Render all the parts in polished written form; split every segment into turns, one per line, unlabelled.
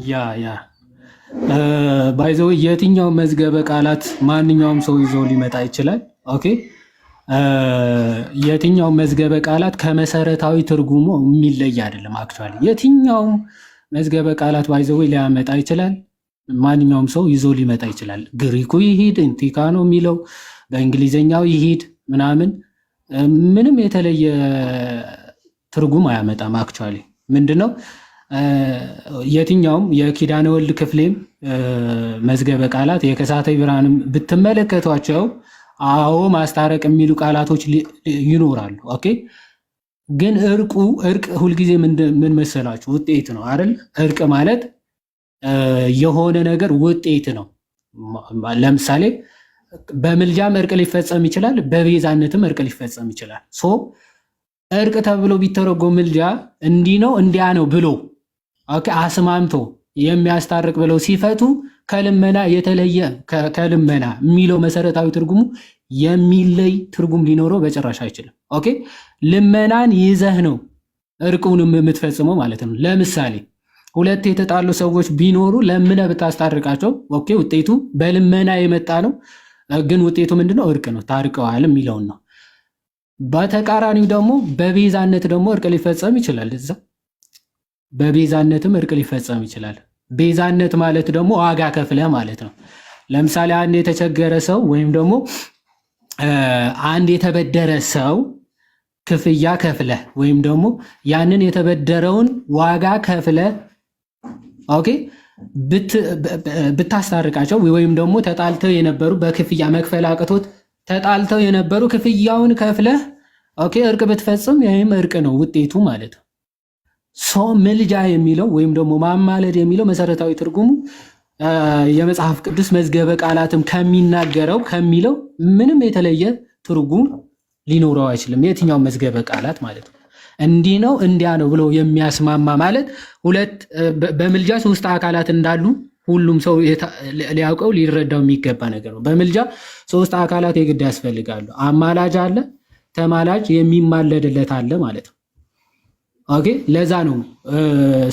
ያ ያ ባይዘው የትኛው መዝገበ ቃላት ማንኛውም ሰው ይዞ ሊመጣ ይችላል። ኦኬ የትኛው መዝገበ ቃላት ከመሰረታዊ ትርጉሙ የሚለይ አይደለም። አክቹዋሊ የትኛው መዝገበ ቃላት ባይዘው ሊያመጣ ይችላል። ማንኛውም ሰው ይዞ ሊመጣ ይችላል። ግሪኩ ይሂድ ኢንቲካኖ የሚለው በእንግሊዘኛው ይሂድ ምናምን ምንም የተለየ ትርጉም አያመጣም። አክቹዋሊ ምንድነው የትኛውም የኪዳነ ወልድ ክፍሌም መዝገበ ቃላት የከሳቴ ብርሃንም ብትመለከቷቸው አዎ ማስታረቅ የሚሉ ቃላቶች ይኖራሉ። ኦኬ ግን እርቅ ሁልጊዜ ምን መሰላችሁ ውጤት ነው አይደል? እርቅ ማለት የሆነ ነገር ውጤት ነው። ለምሳሌ በምልጃም እርቅ ሊፈጸም ይችላል፣ በቤዛነትም እርቅ ሊፈጸም ይችላል። ሶ እርቅ ተብሎ ቢተረጎም ምልጃ እንዲህ ነው እንዲያ ነው ብሎ ኦኬ አስማምቶ የሚያስታርቅ ብለው ሲፈቱ ከልመና የተለየ ከልመና የሚለው መሰረታዊ ትርጉሙ የሚለይ ትርጉም ሊኖረው በጭራሽ አይችልም። ኦኬ ልመናን ይዘህ ነው እርቁንም የምትፈጽመው ማለት ነው። ለምሳሌ ሁለት የተጣሉ ሰዎች ቢኖሩ ለምነህ ብታስታርቃቸው ኦኬ ውጤቱ በልመና የመጣ ነው፣ ግን ውጤቱ ምንድነው? እርቅ ነው፣ ታርቀዋል የሚለውን ነው። በተቃራኒው ደግሞ በቤዛነት ደግሞ እርቅ ሊፈጸም ይችላል። እዛ በቤዛነትም እርቅ ሊፈጸም ይችላል። ቤዛነት ማለት ደግሞ ዋጋ ከፍለ ማለት ነው። ለምሳሌ አንድ የተቸገረ ሰው ወይም ደግሞ አንድ የተበደረ ሰው ክፍያ ከፍለ ወይም ደግሞ ያንን የተበደረውን ዋጋ ከፍለ ኦኬ ብታስታርቃቸው ወይም ደግሞ ተጣልተው የነበሩ በክፍያ መክፈል አቅቶት ተጣልተው የነበሩ ክፍያውን ከፍለህ ኦኬ እርቅ ብትፈጽም ይህም እርቅ ነው ውጤቱ ማለት ነው። ሶ ምልጃ የሚለው ወይም ደግሞ ማማለድ የሚለው መሰረታዊ ትርጉሙ የመጽሐፍ ቅዱስ መዝገበ ቃላትም ከሚናገረው ከሚለው ምንም የተለየ ትርጉም ሊኖረው አይችልም። የትኛው መዝገበ ቃላት ማለት ነው። እንዲህ ነው እንዲያ ነው ብሎ የሚያስማማ ማለት ሁለት በምልጃ ሶስት አካላት እንዳሉ ሁሉም ሰው ሊያውቀው ሊረዳው የሚገባ ነገር ነው። በምልጃ ሶስት አካላት የግድ ያስፈልጋሉ። አማላጅ አለ፣ ተማላጅ የሚማለድለት አለ ማለት ነው። ኦኬ ለዛ ነው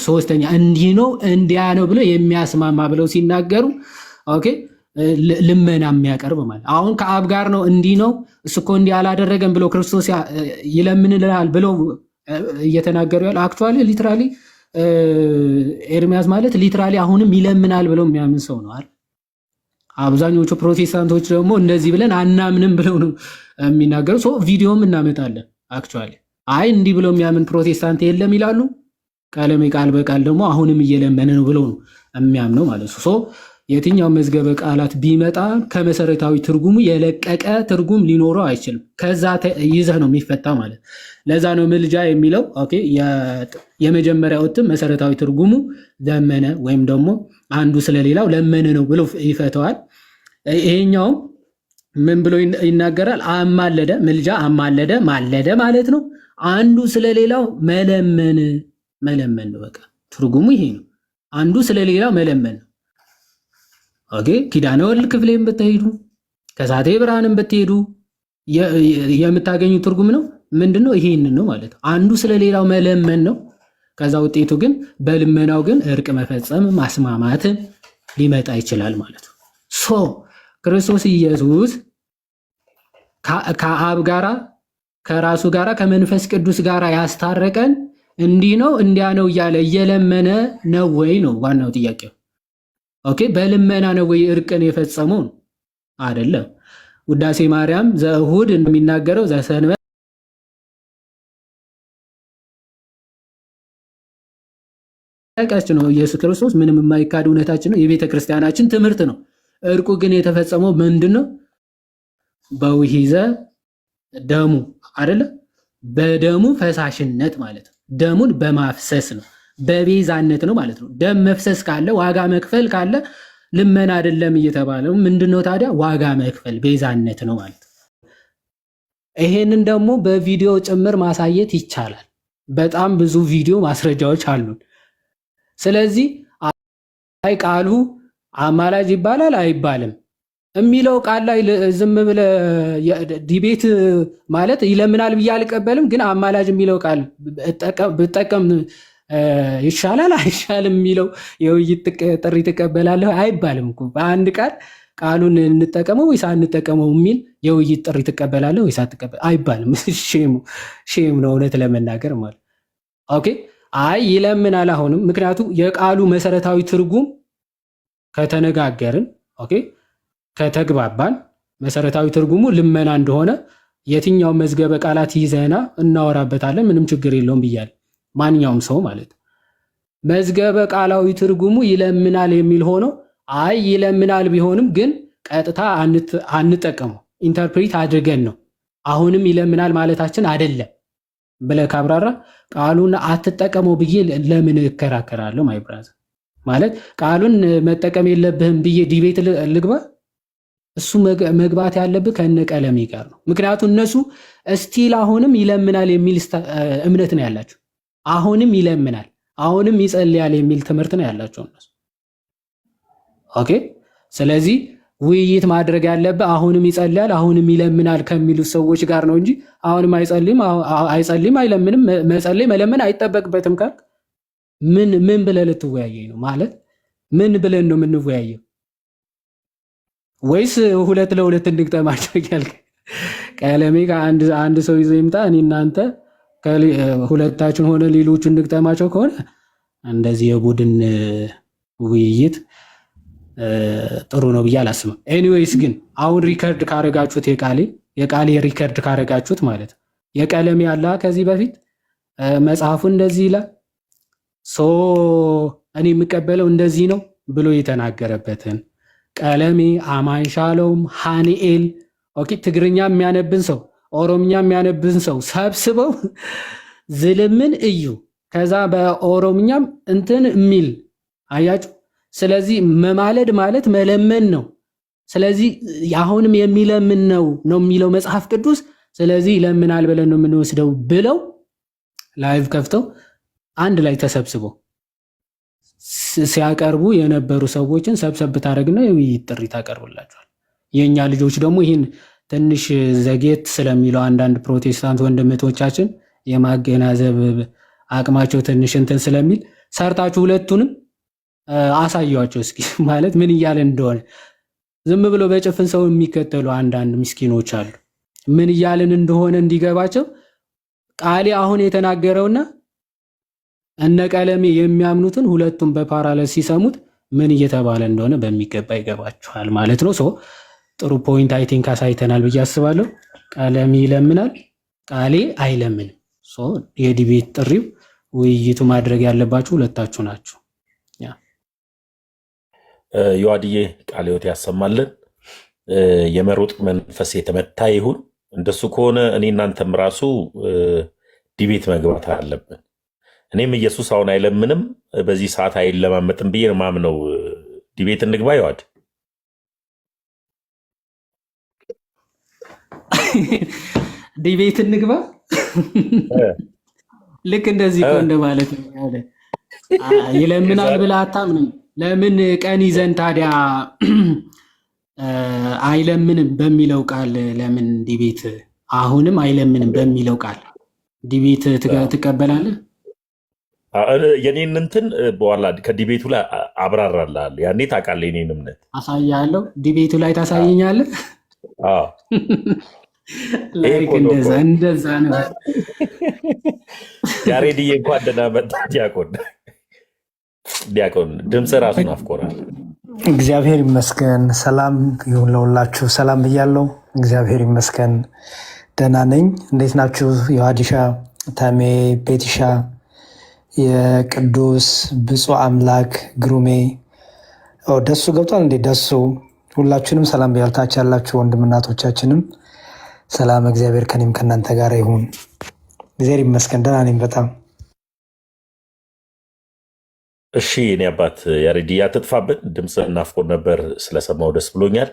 ሶስተኛ እንዲህ ነው እንዲያ ነው ብሎ የሚያስማማ ብለው ሲናገሩ ኦኬ ልመና የሚያቀርብ ማለት አሁን ከአብ ጋር ነው እንዲህ ነው እሱ እኮ እንዲህ አላደረገም ብሎ ክርስቶስ ይለምንልሃል ብለው እየተናገሩ ያለ አክቹዋሊ ሊትራሊ ኤርሚያስ ማለት ሊትራሊ አሁንም ይለምናል ብለው የሚያምን ሰው ነው አይደል? አብዛኞቹ ፕሮቴስታንቶች ደግሞ እንደዚህ ብለን አናምንም ብለው ነው የሚናገሩ። ሶ ቪዲዮም እናመጣለን። አክቹዋሊ አይ እንዲህ ብለው የሚያምን ፕሮቴስታንት የለም ይላሉ። ቃል በቃል ደግሞ አሁንም እየለመነ ነው ብለው ነው የሚያምነው ማለት ነው። ሶ የትኛው መዝገበ ቃላት ቢመጣ ከመሰረታዊ ትርጉሙ የለቀቀ ትርጉም ሊኖረው አይችልም። ከዛ ይዘህ ነው የሚፈታ ማለት። ለዛ ነው ምልጃ የሚለው ኦኬ የመጀመሪያው እትም መሰረታዊ ትርጉሙ ለመነ ወይም ደግሞ አንዱ ስለሌላው ለመነ ነው ብሎ ይፈተዋል። ይሄኛውም ምን ብሎ ይናገራል? አማለደ። ምልጃ አማለደ ማለደ ማለት ነው። አንዱ ስለሌላው መለመን ነው። በቃ ትርጉሙ ይሄ ነው። አንዱ ስለሌላው መለመን ነው። ኦኬ ኪዳነ ወልድ ክፍሌም ብትሄዱ ከሳቴ ብርሃንም ብትሄዱ የምታገኙ ትርጉም ነው ምንድነው? ይሄንን ነው ማለት ነው። አንዱ ስለሌላው መለመን ነው። ከዛ ውጤቱ ግን በልመናው ግን እርቅ መፈጸም ማስማማትን ሊመጣ ይችላል ማለት ነው። ሶ ክርስቶስ ኢየሱስ ከአብ ጋራ ከራሱ ጋራ ከመንፈስ ቅዱስ ጋራ ያስታረቀን እንዲህ ነው እንዲያ ነው እያለ እየለመነ ነው ወይ ነው ዋናው ጥያቄው። ኦኬ በልመና ነው ወይ እርቅን የፈጸመው? አይደለም። ውዳሴ ማርያም ዘእሁድ እንደሚናገረው ዘሰንበት ነው ኢየሱስ ክርስቶስ ምንም የማይካድ እውነታችን ነው፣ የቤተ ክርስቲያናችን ትምህርት ነው። እርቁ ግን የተፈጸመው ምንድነው? በውሂዘ ደሙ አይደለ? በደሙ ፈሳሽነት ማለት ነው። ደሙን በማፍሰስ ነው፣ በቤዛነት ነው ማለት ነው። ደም መፍሰስ ካለ ዋጋ መክፈል ካለ ልመና አይደለም እየተባለው ምንድነው ታዲያ? ዋጋ መክፈል ቤዛነት ነው ማለት ነው። ይሄንን ደግሞ በቪዲዮ ጭምር ማሳየት ይቻላል። በጣም ብዙ ቪዲዮ ማስረጃዎች አሉን። ስለዚህ አይ ቃሉ አማላጅ ይባላል አይባልም የሚለው ቃል ላይ ዝም ብለ ዲቤት ማለት ይለምናል ብዬ አልቀበልም። ግን አማላጅ የሚለው ቃል ብጠቀም ይሻላል አይሻልም የሚለው የውይይት ጥሪ ትቀበላለህ አይባልም እኮ። በአንድ ቃል ቃሉን እንጠቀመው ወይስ አንጠቀመው የሚል የውይይት ጥሪ ትቀበላለህ ወይስ አትቀበል አይባልም። ሼም ነው እውነት ለመናገር ማለት። ኦኬ አይ ይለምናል አሁንም። ምክንያቱም የቃሉ መሰረታዊ ትርጉም ከተነጋገርን፣ ኦኬ ከተግባባን መሰረታዊ ትርጉሙ ልመና እንደሆነ የትኛው መዝገበ ቃላት ይዘና እናወራበታለን። ምንም ችግር የለውም ብያለሁ። ማንኛውም ሰው ማለት መዝገበ ቃላዊ ትርጉሙ ይለምናል የሚል ሆኖ አይ ይለምናል ቢሆንም ግን ቀጥታ አንጠቀመው ኢንተርፕሪት አድርገን ነው አሁንም ይለምናል ማለታችን አይደለም ብለህ ካብራራ ቃሉን አትጠቀመው ብዬ ለምን እከራከራለሁ? ማይ ብራዘር ማለት ቃሉን መጠቀም የለብህም ብዬ ዲቤት ልግባ? እሱ መግባት ያለብህ ከነ ቀለሜ ጋር ነው። ምክንያቱም እነሱ እስቲል አሁንም ይለምናል የሚል እምነት ነው ያላቸው። አሁንም ይለምናል፣ አሁንም ይጸልያል የሚል ትምህርት ነው ያላቸው እነሱ። ኦኬ ስለዚህ ውይይት ማድረግ ያለብህ አሁንም ይጸልያል፣ አሁንም ይለምናል ከሚሉ ሰዎች ጋር ነው እንጂ አሁንም አይጸልይም፣ አይለምንም፣ መጸለይ መለመን አይጠበቅበትም ካልክ ምን ብለህ ልትወያየኝ ነው? ማለት ምን ብለን ነው የምንወያየው? ወይስ ሁለት ለሁለት እንድግጠማቸው እያልክ ቀለሜ አንድ ሰው ይዞ ይምጣ፣ እኔ እናንተ ሁለታችን ሆነ ሌሎቹ እንድግጠማቸው ከሆነ እንደዚህ የቡድን ውይይት ጥሩ ነው ብዬ አላስብም። ኤኒዌይስ ግን አሁን ሪከርድ ካረጋችሁት የቃሌ ሪከርድ ካረጋችሁት ማለት የቀለሜ ያለ ከዚህ በፊት መጽሐፉ እንደዚህ ይላል እኔ የምቀበለው እንደዚህ ነው ብሎ የተናገረበትን ቀለሜ አማን ሻሎም ሃኒኤል ኦኬ ትግርኛ የሚያነብን ሰው ኦሮምኛ የሚያነብን ሰው ሰብስበው ዝልምን እዩ ከዛ በኦሮምኛም እንትን የሚል አያችሁ። ስለዚህ መማለድ ማለት መለመን ነው። ስለዚህ አሁንም የሚለምን ነው የሚለው መጽሐፍ ቅዱስ። ስለዚህ ይለምናል ብለን ነው የምንወስደው ብለው ላይቭ ከፍተው አንድ ላይ ተሰብስበው ሲያቀርቡ የነበሩ ሰዎችን ሰብሰብ ብታደርግና የውይይት ጥሪ ታቀርብላቸዋል። የእኛ ልጆች ደግሞ ይህን ትንሽ ዘጌት ስለሚለው አንዳንድ ፕሮቴስታንት ወንድምቶቻችን የማገናዘብ አቅማቸው ትንሽ እንትን ስለሚል ሰርታችሁ ሁለቱንም አሳያቸው እስኪ ማለት ምን እያለ እንደሆነ። ዝም ብሎ በጭፍን ሰው የሚከተሉ አንዳንድ ምስኪኖች አሉ። ምን እያልን እንደሆነ እንዲገባቸው ቃሌ አሁን የተናገረውና እነ ቀለሜ የሚያምኑትን ሁለቱም በፓራለል ሲሰሙት ምን እየተባለ እንደሆነ በሚገባ ይገባችኋል ማለት ነው። ጥሩ ፖይንት አይ ቲንክ አሳይተናል ብዬ አስባለሁ። ቀለሜ ይለምናል፣ ቃሌ አይለምንም። የዲቤት ጥሪው ውይይቱ ማድረግ ያለባችሁ ሁለታችሁ ናችሁ።
ዮሐድዬ ቃለ ሕይወት ያሰማልን። የመሮጥ መንፈስ የተመታ ይሁን። እንደሱ ከሆነ እኔ እናንተም ራሱ ዲቤት መግባት አለብን። እኔም ኢየሱስ አሁን አይለምንም በዚህ ሰዓት አይለማመጥም ብዬ ነው ማምነው። ዲቤት እንግባ። ይዋድ
ዲቤት እንግባ። ልክ እንደዚህ እኮ እንደማለት ነው። ይለምናል ብለህ አታምንም። ለምን ቀን ይዘን ታዲያ አይለምንም በሚለው ቃል ለምን ዲቤት አሁንም አይለምንም በሚለው ቃል ዲቤት ትቀበላለህ?
የኔን እንትን በኋላ ከዲቤቱ ላይ አብራራልሃለሁ። ያኔ ታውቃለህ የኔን እምነት
አሳያለሁ። ዲቤቱ ላይ ታሳየኛለህ። እንደዛ ነው።
ያሬድዬ እንኳን ደህና መጣህ። ዲያቆን ድምፅ ራሱ ናፍቆናል።
እግዚአብሔር ይመስገን። ሰላም ይሁን ለሁላችሁ። ሰላም ብያለሁ። እግዚአብሔር ይመስገን ደህና ነኝ። እንዴት ናችሁ? የዋዲሻ ተሜ፣ ቤቲሻ፣ የቅዱስ ብፁዕ አምላክ ግሩሜ ደሱ ገብቷል እንዴ? ደሱ ሁላችሁንም ሰላም ብያለሁ። ታች ያላችሁ ወንድም እናቶቻችንም ሰላም፣ እግዚአብሔር ከኔም ከእናንተ ጋር ይሁን። እግዚአብሔር ይመስገን ደህና ነኝ በጣም።
እሺ እኔ አባት ያሬድዬ አትጥፋብን። ድምፅ ናፍቆን ነበር፣ ስለሰማው ደስ ብሎኛል።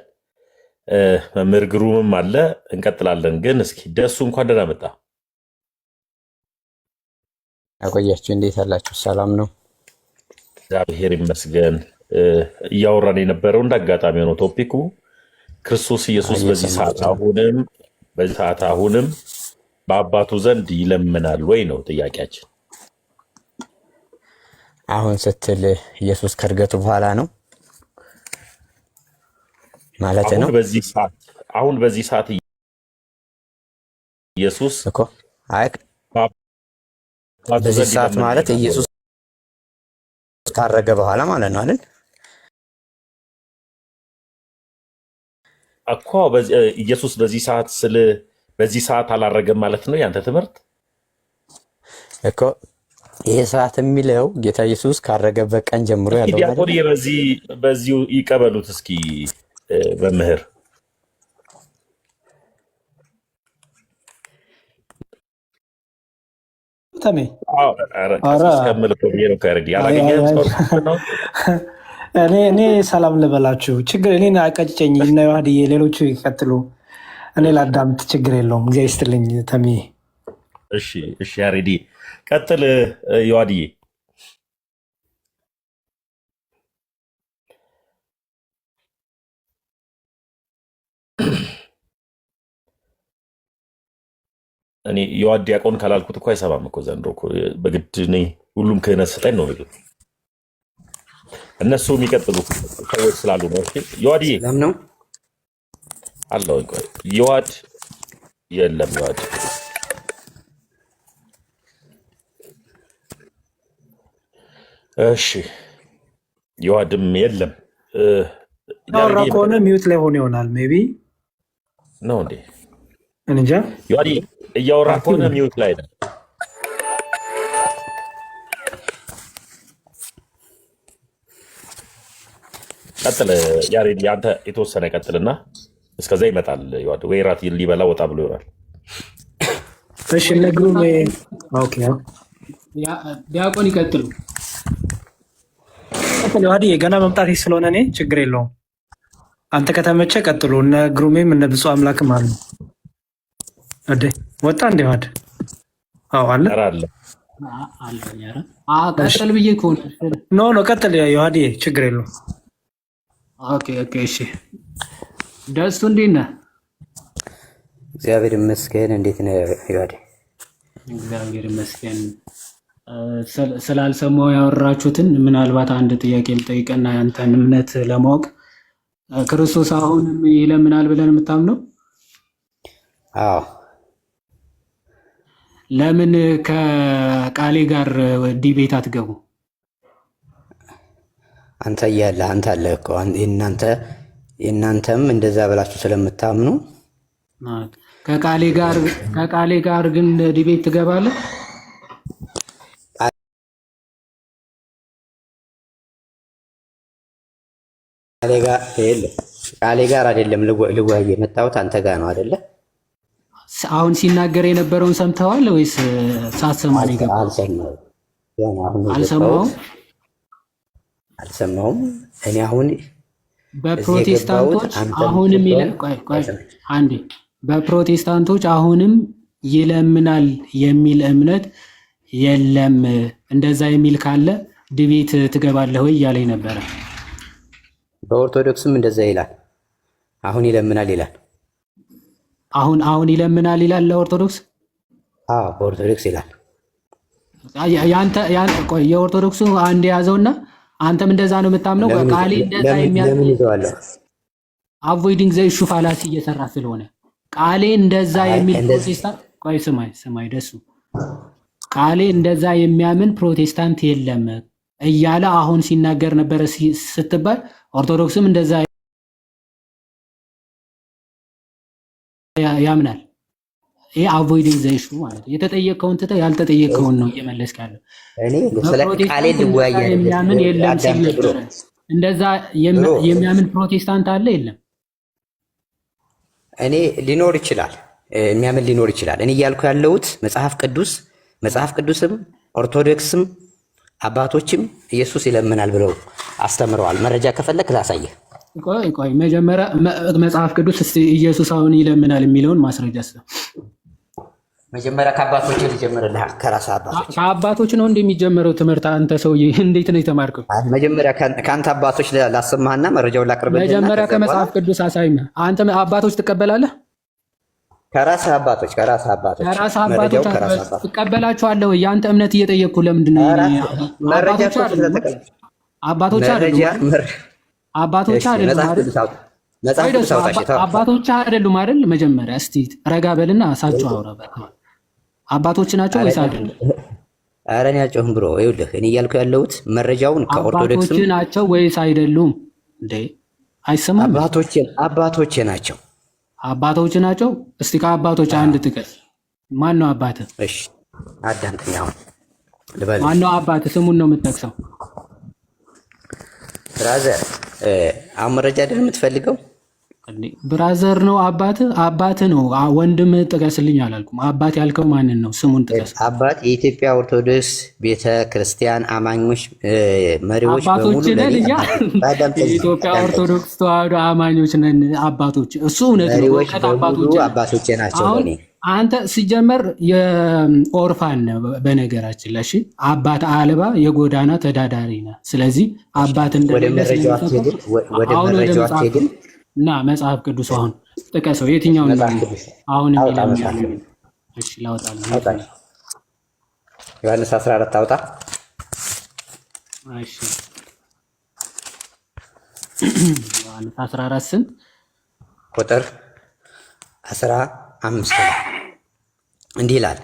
መምህር ግሩምም አለ፣ እንቀጥላለን። ግን እስኪ ደሱ እንኳን ደህና መጣ።
አቆያችሁ፣ እንዴት አላችሁ? ሰላም ነው፣
እግዚአብሔር ይመስገን። እያወራን የነበረው እንደ አጋጣሚ ሆኖ ቶፒኩ ክርስቶስ ኢየሱስ በዚህ ሰዓት አሁንም በአባቱ ዘንድ ይለምናል ወይ ነው ጥያቄያችን።
አሁን ስትል ኢየሱስ ከእርገቱ በኋላ ነው ማለት ነው።
አሁን በዚህ ሰዓት ኢየሱስ
እኮ አይ በዚህ ሰዓት ማለት ኢየሱስ ካረገ በኋላ ማለት ነው አይደል?
እኮ ኢየሱስ በዚህ ሰዓት አላረገም ማለት ነው ያንተ ትምህርት
እኮ። ይሄ ሰዓት የሚለው ጌታ ኢየሱስ ካረገበት ቀን ጀምሮ ያለው
ዲያቆን በዚሁ ይቀበሉት እስኪ መምህር።
ተሜ እኔ ሰላም ልበላችሁ። ችግር እኔን አቀጭጨኝ እና ዮሐድዬ ሌሎቹ ይቀጥሉ፣ እኔ ላዳምጥ፣ ችግር የለውም። እግዚአብሔር ይስጥልኝ ተሜ።
እሺ ያሬዲ ቀጥል። ዮሐድዬ እኔ ዮሐድ ዲያቆን ካላልኩት እኮ አይሰማም እኮ ዘንድሮ እኮ በግድ እኔ ሁሉም ክህነት ስጠኝ ነው የሚሉት እነሱ የሚቀጥሉ ሰዎች ስላሉ ነው። ዮሐድዬ
ነው
አለው። ዮሐድ የለም፣ ዮሐድ እሺ፣ ዮሐድም የለም።
ያወራ ከሆነ ሚዩት ላይ ሆኖ ይሆናል ሜይ ቢ
ነው እንዴ?
እንጃ።
ዮሐድ እያወራ ከሆነ ሚዩት ላይ ነው። ቀጥል ያሬድ፣ ያንተ የተወሰነ ቀጥልና እስከዛ ይመጣል ዮሐድ። ወይ ራት ሊበላ ወጣ ብሎ ይሆናል።
እሺ ለግሩም ኦኬ፣
ዲያቆን ይቀጥሉ።
ዮሐድ ገና መምጣት ስለሆነ እኔ ችግር የለውም። አንተ ከተመቸ ቀጥሉ። እነ ግሩሜም እነ ብፁዕ አምላክም አሉ። አደ ወጣ እንደ ዮሐድ? አዎ አለ
ቀጥል ብዬ ከሆነ
ኖ ቀጥል ዮሐድ፣ ችግር የለውም።
ኦኬ እሺ። ደሱ እንዴት ነህ?
እግዚአብሔር ይመስገን። እንዴት ነህ ዮሐድ?
እግዚአብሔር ይመስገን። ስላልሰማሁ ያወራችሁትን ምናልባት አንድ ጥያቄ ልጠይቅና ያንተን እምነት ለማወቅ ክርስቶስ አሁንም ይለምናል ብለን የምታምነው?
አዎ።
ለምን ከቃሌ ጋር ዲቤት አትገቡ?
አንተ እያለህ አንተ አለህ እኮ የእናንተም እንደዛ ብላችሁ ስለምታምኑ
ከቃሌ ጋር ግን ዲቤት ትገባለህ?
ቃሌ ጋር አይደለም ልወያይ የመጣሁት አንተ ጋር ነው አይደለ?
አሁን ሲናገር የነበረውን ሰምተዋል ወይስ ሳትሰማ ነው የገባው?
አልሰማሁም። እኔ አሁን
በፕሮቴስታንቶች አሁንም ይለምናል የሚል እምነት የለም። እንደዛ የሚል ካለ ድቤት ትገባለህ ወይ እያለኝ ነበረ።
በኦርቶዶክስም እንደዛ ይላል። አሁን ይለምናል ይላል።
አሁን ይለምናል ይላል ለኦርቶዶክስ?
አዎ በኦርቶዶክስ ይላል።
የኦርቶዶክሱ አንድ የያዘውና አንተም እንደዛ ነው የምታምነው? ቃሌ እንደዛ
ለምን ይዘዋለሁ?
አቮይዲንግ ዘ ኢሹ ፋላሲ እየሰራ ስለሆነ ቃሌ እንደዛ የሚል ፕሮቴስታንት ስማይ ደሱ ቃሌ እንደዛ የሚያምን ፕሮቴስታንት የለም እያለ አሁን ሲናገር ነበረ ስትባል ኦርቶዶክስም እንደዛ ያምናል። ይሄ አቮይዲንግ ዘ ኢሹ ማለት የተጠየቀውን ትተህ ያልተጠየቀውን ነው እየመለስክ ያለው።
እኔ ስለ ቃሌ ድዋያ
የሚያምን የለም ሲል ነበረ። እንደዛ የሚያምን ፕሮቴስታንት አለ የለም?
እኔ ሊኖር ይችላል፣ የሚያምን ሊኖር ይችላል። እኔ እያልኩ ያለሁት መጽሐፍ ቅዱስም ኦርቶዶክስም አባቶችም ኢየሱስ ይለምናል ብለው አስተምረዋል። መረጃ ከፈለክ ላሳየህ።
ቆይ መጀመሪያ መጽሐፍ ቅዱስ እስቲ ኢየሱስ አሁን ይለምናል የሚለውን ማስረጃ
መጀመሪያ ከአባቶች ልጀምርልህ። ከራስ
ከአባቶች ነው እንደሚጀምረው ትምህርት። አንተ ሰውዬ እንዴት ነው የተማርከው?
መጀመሪያ ከአንተ አባቶች ላሰማህና መረጃውን ላቅርብልህ።
መጀመሪያ ከመጽሐፍ ቅዱስ አሳይና አንተ አባቶች ትቀበላለህ?
ከራስ አባቶች
ከራስ
መረጃው
አባቶች
ከራስ አባቶች
ትቀበላችኋለህ ወይ? የአንተ እምነት እየጠየቅኩ ለምንድን ነው?
መረጃ
አባቶች አይደሉም አይደል? መጀመሪያ እስቲ ረጋ በልና እሳቸው አውራ። አባቶች ናቸው ወይስ አይደሉም?
ኧረ እኔ አልጮህም ብሮ። ይኸውልህ እኔ እያልኩ ያለሁት መረጃውን ከኦርቶዶክስ
አባቶች ናቸው ወይስ አይደሉም? እንዴ አይሰማም?
አባቶቼ ናቸው።
አባቶች ናቸው። እስቲ ከአባቶች አንድ ጥቀስ። ማን ነው አባትህ?
እሺ አዳምጠኝ። አሁን
ማን ነው አባትህ? ስሙን ነው የምትጠቅሰው?
ብራዘር አሁን መረጃ አይደል የምትፈልገው?
ብራዘር ነው አባትህ? አባትህ ነው ወንድም ጥቀስልኝ አላልኩም። አባት ያልከው ማንን ነው? ስሙን ጥቀስ።
አባት የኢትዮጵያ ኦርቶዶክስ ቤተ ክርስቲያን አማኞች መሪዎች
አባቶች ነን እኛ። የኢትዮጵያ ኦርቶዶክስ ተዋህዶ አማኞች ነን አባቶች። እሱ እውነት ነው።
አባቶቼ ናቸው።
አንተ ሲጀመር የኦርፋን ነው በነገራችን ላይ። እሺ አባት አልባ የጎዳና ተዳዳሪ ነህ። ስለዚህ አባት እንደሌለ እና መጽሐፍ ቅዱስ አሁን ጥቀሰው። የትኛው ነው አሁን የሚለው? እሺ ላውጣልህ።
ዮሐንስ 14 አውጣ።
እሺ ዮሐንስ 14 ስንት
ቁጥር 15 እንዲህ ይላል፣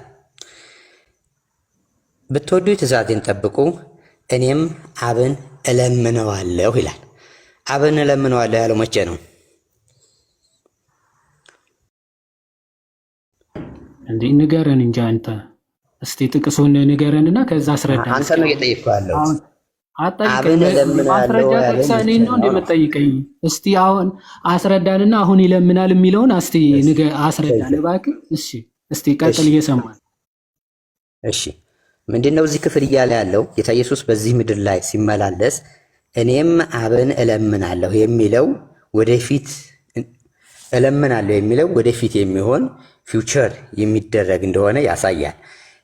ብትወዱ ትእዛዜን ጠብቁ፣ እኔም አብን እለምነዋለሁ ይላል። አብን እለምነዋለሁ ያለው መቼ ነው?
እንዴ ንገረን እንጂ አንተ እስቲ ጥቅሱን ንገረንና ከዛ አስረዳን።
አንተ ነው እየጠየቅኩህ ያለው።
አብን እለምነዋለሁ ያለው ነው እንደምትጠይቀኝ። እስቲ አሁን አስረዳንና አሁን ይለምናል የሚለውን እስቲ አስረዳን እባክህ። እሺ እስቲ ቀጥል፣ እየሰማን።
እሺ ምንድነው እዚህ ክፍል እያለ ያለው? ጌታ ኢየሱስ በዚህ ምድር ላይ ሲመላለስ እኔም አብን እለምናለሁ የሚለው ወደፊት እለምናለሁ የሚለው ወደፊት የሚሆን ፊውቸር የሚደረግ እንደሆነ ያሳያል።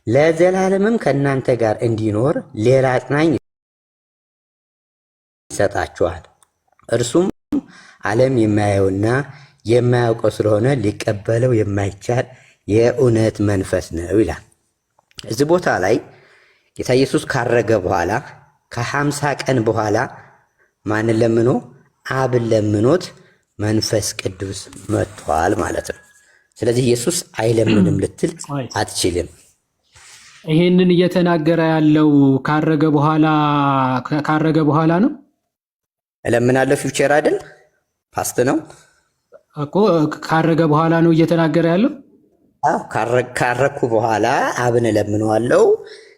ለዘላለምም ከእናንተ ጋር እንዲኖር ሌላ አጽናኝ ይሰጣችኋል፣ እርሱም ዓለም የማያየውና የማያውቀው ስለሆነ ሊቀበለው የማይቻል የእውነት መንፈስ ነው ይላል። እዚህ ቦታ ላይ ጌታ ኢየሱስ ካረገ በኋላ ከ50 ቀን በኋላ ማንን ለምኖ? አብን ለምኖት መንፈስ ቅዱስ መጥቷል ማለት ነው። ስለዚህ ኢየሱስ አይለምንም ልትል አትችልም።
ይሄንን እየተናገረ ያለው ካረገ በኋላ ነው።
እለምናለሁ ፊውቸር አይደል? ፓስት ነው
እኮ። ካረገ በኋላ ነው እየተናገረ ያለው።
አዎ ካረኩ በኋላ አብን እለምነዋለሁ፣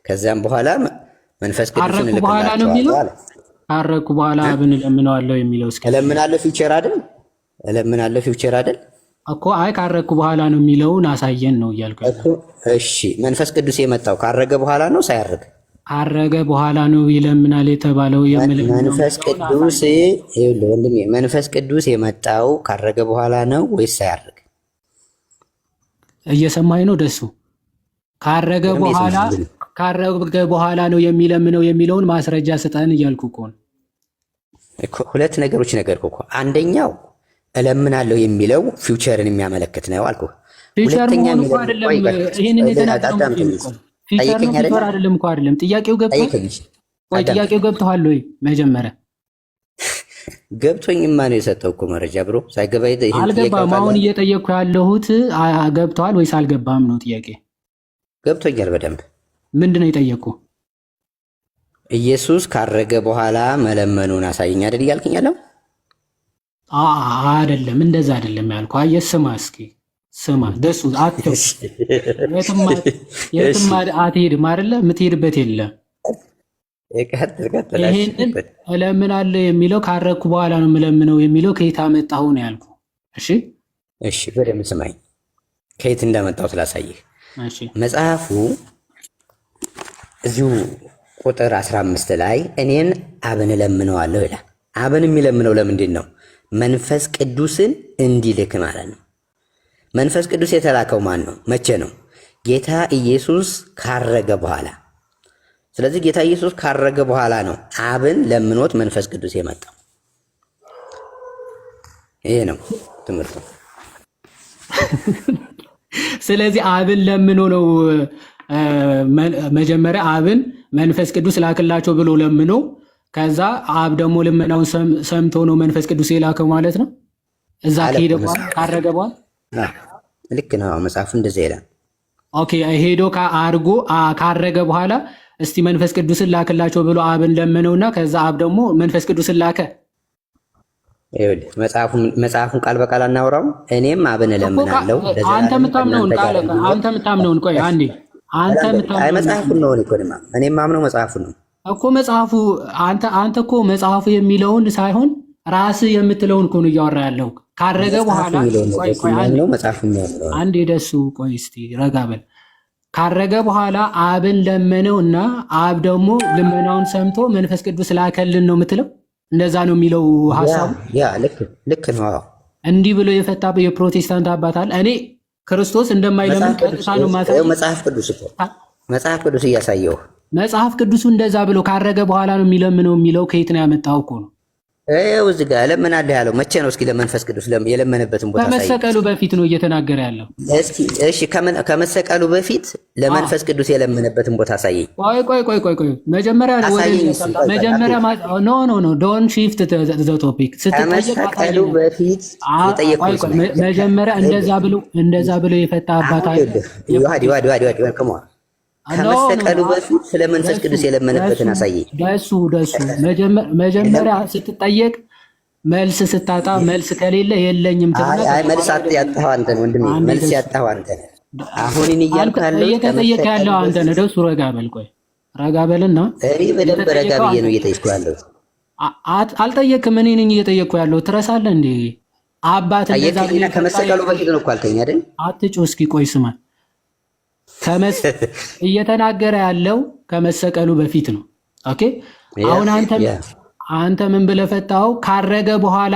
ከዚያም በኋላ መንፈስ ቅዱስን እልክላቸዋለሁ አለ።
ካረኩ በኋላ አብን እለምነዋለሁ የሚለው እስኪ
እለምናለሁ ፊውቸር አይደል? እለምናለሁ ፊውቸር አይደል
እኮ። አይ ካረኩ በኋላ ነው የሚለውን አሳየን ነው እያልኩ እኮ።
እሺ መንፈስ ቅዱስ የመጣው ካረገ በኋላ ነው ሳያርግ?
ካረገ በኋላ ነው ይለምናል የተባለው።
መንፈስ ቅዱስ ይኸውልህ ወንድሜ፣ መንፈስ ቅዱስ የመጣው ካረገ በኋላ ነው ወይስ ሳያርግ?
እየሰማኝ ነው ደሱ? ካረገ በኋላ ነው የሚለምነው የሚለውን ማስረጃ ስጠን እያልኩ እኮ ነው።
ሁለት ነገሮች ነገርኩ እኮ። አንደኛው እለምናለሁ የሚለው ፊውቸርን የሚያመለክት ነው አልኩ።
ሁለተኛ እኮ አይደለም ይሄንን የተናገረው ፊውቸር አይደለም እኮ አይደለም። ጥያቄው ገብቶሃል ወይ? መጀመሪያ
ገብቶኝማ ነው የሰጠው እኮ መረጃ ብሮ። ሳይገባ
አልገባም። አሁን እየጠየቅኩ ያለሁት ገብቶሃል ወይስ አልገባም ነው ጥያቄ።
ገብቶኛል በደንብ።
ምንድን ነው የጠየቅኩ?
ኢየሱስ ካረገ በኋላ መለመኑን አሳየኝ አይደል እያልከኝ ያለው?
አይደለም እንደዛ አይደለም ያልኩ። አየህ ስማ እስኪ ስማ ደሱ የትም አትሄድም አይደለ? የምትሄድበት የለም። ይሄንን እለምናለሁ የሚለው ካረግኩ በኋላ ነው የምለምነው የሚለው ከየት አመጣሁ ነው ያልኩ።
እሺ በደምብ ስማኝ፣ ከየት እንዳመጣው ስላሳየህ። መጽሐፉ እዚሁ ቁጥር 15 ላይ እኔን አብን እለምነዋለሁ ይላል። አብን የሚለምነው ለምንድን ነው? መንፈስ ቅዱስን እንዲልክ ማለት ነው። መንፈስ ቅዱስ የተላከው ማን ነው? መቼ ነው? ጌታ ኢየሱስ ካረገ በኋላ። ስለዚህ ጌታ ኢየሱስ ካረገ በኋላ ነው አብን ለምኖት መንፈስ ቅዱስ የመጣው። ይሄ ነው ትምህርቱ።
ስለዚህ አብን ለምኖ ነው መጀመሪያ አብን መንፈስ ቅዱስ ላክላቸው ብሎ ለምኖ ከዛ አብ ደግሞ ልመናውን ሰምቶ ነው መንፈስ ቅዱስ የላከው ማለት ነው። እዛ ከሄደ በኋላ ካረገ በኋላ
ልክ ነው መጽሐፉ እንደዛ ይላል።
ኦኬ ሄዶ አርጎ ካረገ በኋላ እስቲ መንፈስ ቅዱስን ላክላቸው ብሎ አብን ለመነውና ከዛ አብ ደግሞ መንፈስ ቅዱስን ላከ።
መጽሐፉን ቃል በቃል አናወራው። እኔም አብን እለምናለሁ።
አንተ የምታምነውን ቆይ አንዴ አንተ የምታምነውን
መጽሐፉን ነው እኔም ማምነው መጽሐፉን ነው
እኮ መጽሐፉ አንተ እኮ መጽሐፉ የሚለውን ሳይሆን ራስህ የምትለውን እኮ ነው እያወራ ያለው። ካረገ በኋላ አንዴ ደሱ ቆይ እስቲ ረጋ በል። ካረገ በኋላ አብን ለመነው እና አብ ደግሞ ልመናውን ሰምቶ መንፈስ ቅዱስ ላከልን ነው የምትለው? እንደዛ ነው የሚለው ሐሳቡ።
ያ ልክ ነው።
እንዲህ ብሎ የፈታ የፕሮቴስታንት አባት አለ። እኔ ክርስቶስ እንደማይለምን ቀጥታ ነው ማሳየው።
መጽሐፍ ቅዱስ እያሳየው
መጽሐፍ ቅዱሱ እንደዛ ብሎ ካረገ በኋላ ነው የሚለምነው የሚለው ከየት ነው ያመጣው እኮ ነው።
እዚህ ጋር ለምናለህ ያለው መቼ ነው? እስኪ ለመንፈስ ቅዱስ የለመነበትን ቦታ
ከመሰቀሉ በፊት ነው እየተናገረ ያለው።
እሺ ከመሰቀሉ በፊት ለመንፈስ ቅዱስ የለመነበትን ቦታ አሳየኝ።
ቆይ መጀመሪያ ኖ ዶንት ሺፍት ዘ ቶፒክ።
ከመሰቀሉ በፊት የጠየቁት
መጀመሪያ እንደዛ ብሎ የፈታ አባት
ከመሰቀሉ በፊት ስለ መንፈስ ቅዱስ የለመነበትን አሳየኝ።
ደሱ መጀመሪያ ስትጠየቅ መልስ ስታጣ መልስ ከሌለ የለኝም ትላለህ።
መልስ ያጣኸው አንተ ነህ ወንድሜ፣ መልስ ያጣኸው አንተ ነህ። አሁን
እየተጠየቀ ያለው አንተ ነህ። ደሱ ረጋ በል፣ ቆይ ረጋ በልና
እኔ በደንብ ረጋ ብዬ ነው እየጠየቅኩ ያለሁት።
አልጠየቅም፣ እኔ ነኝ እየጠየቅኩ ያለሁት። ትረሳለህ እንዴ? አባት እንደዛ
ከመሰቀሉ በፊት ነው እኮ አልከኝ አይደል?
አትጩህ እስኪ ቆይ ስማ። እየተናገረ ያለው ከመሰቀሉ በፊት ነው። ኦኬ አሁን አንተ ምን ብለህ ፈታኸው? ካረገ በኋላ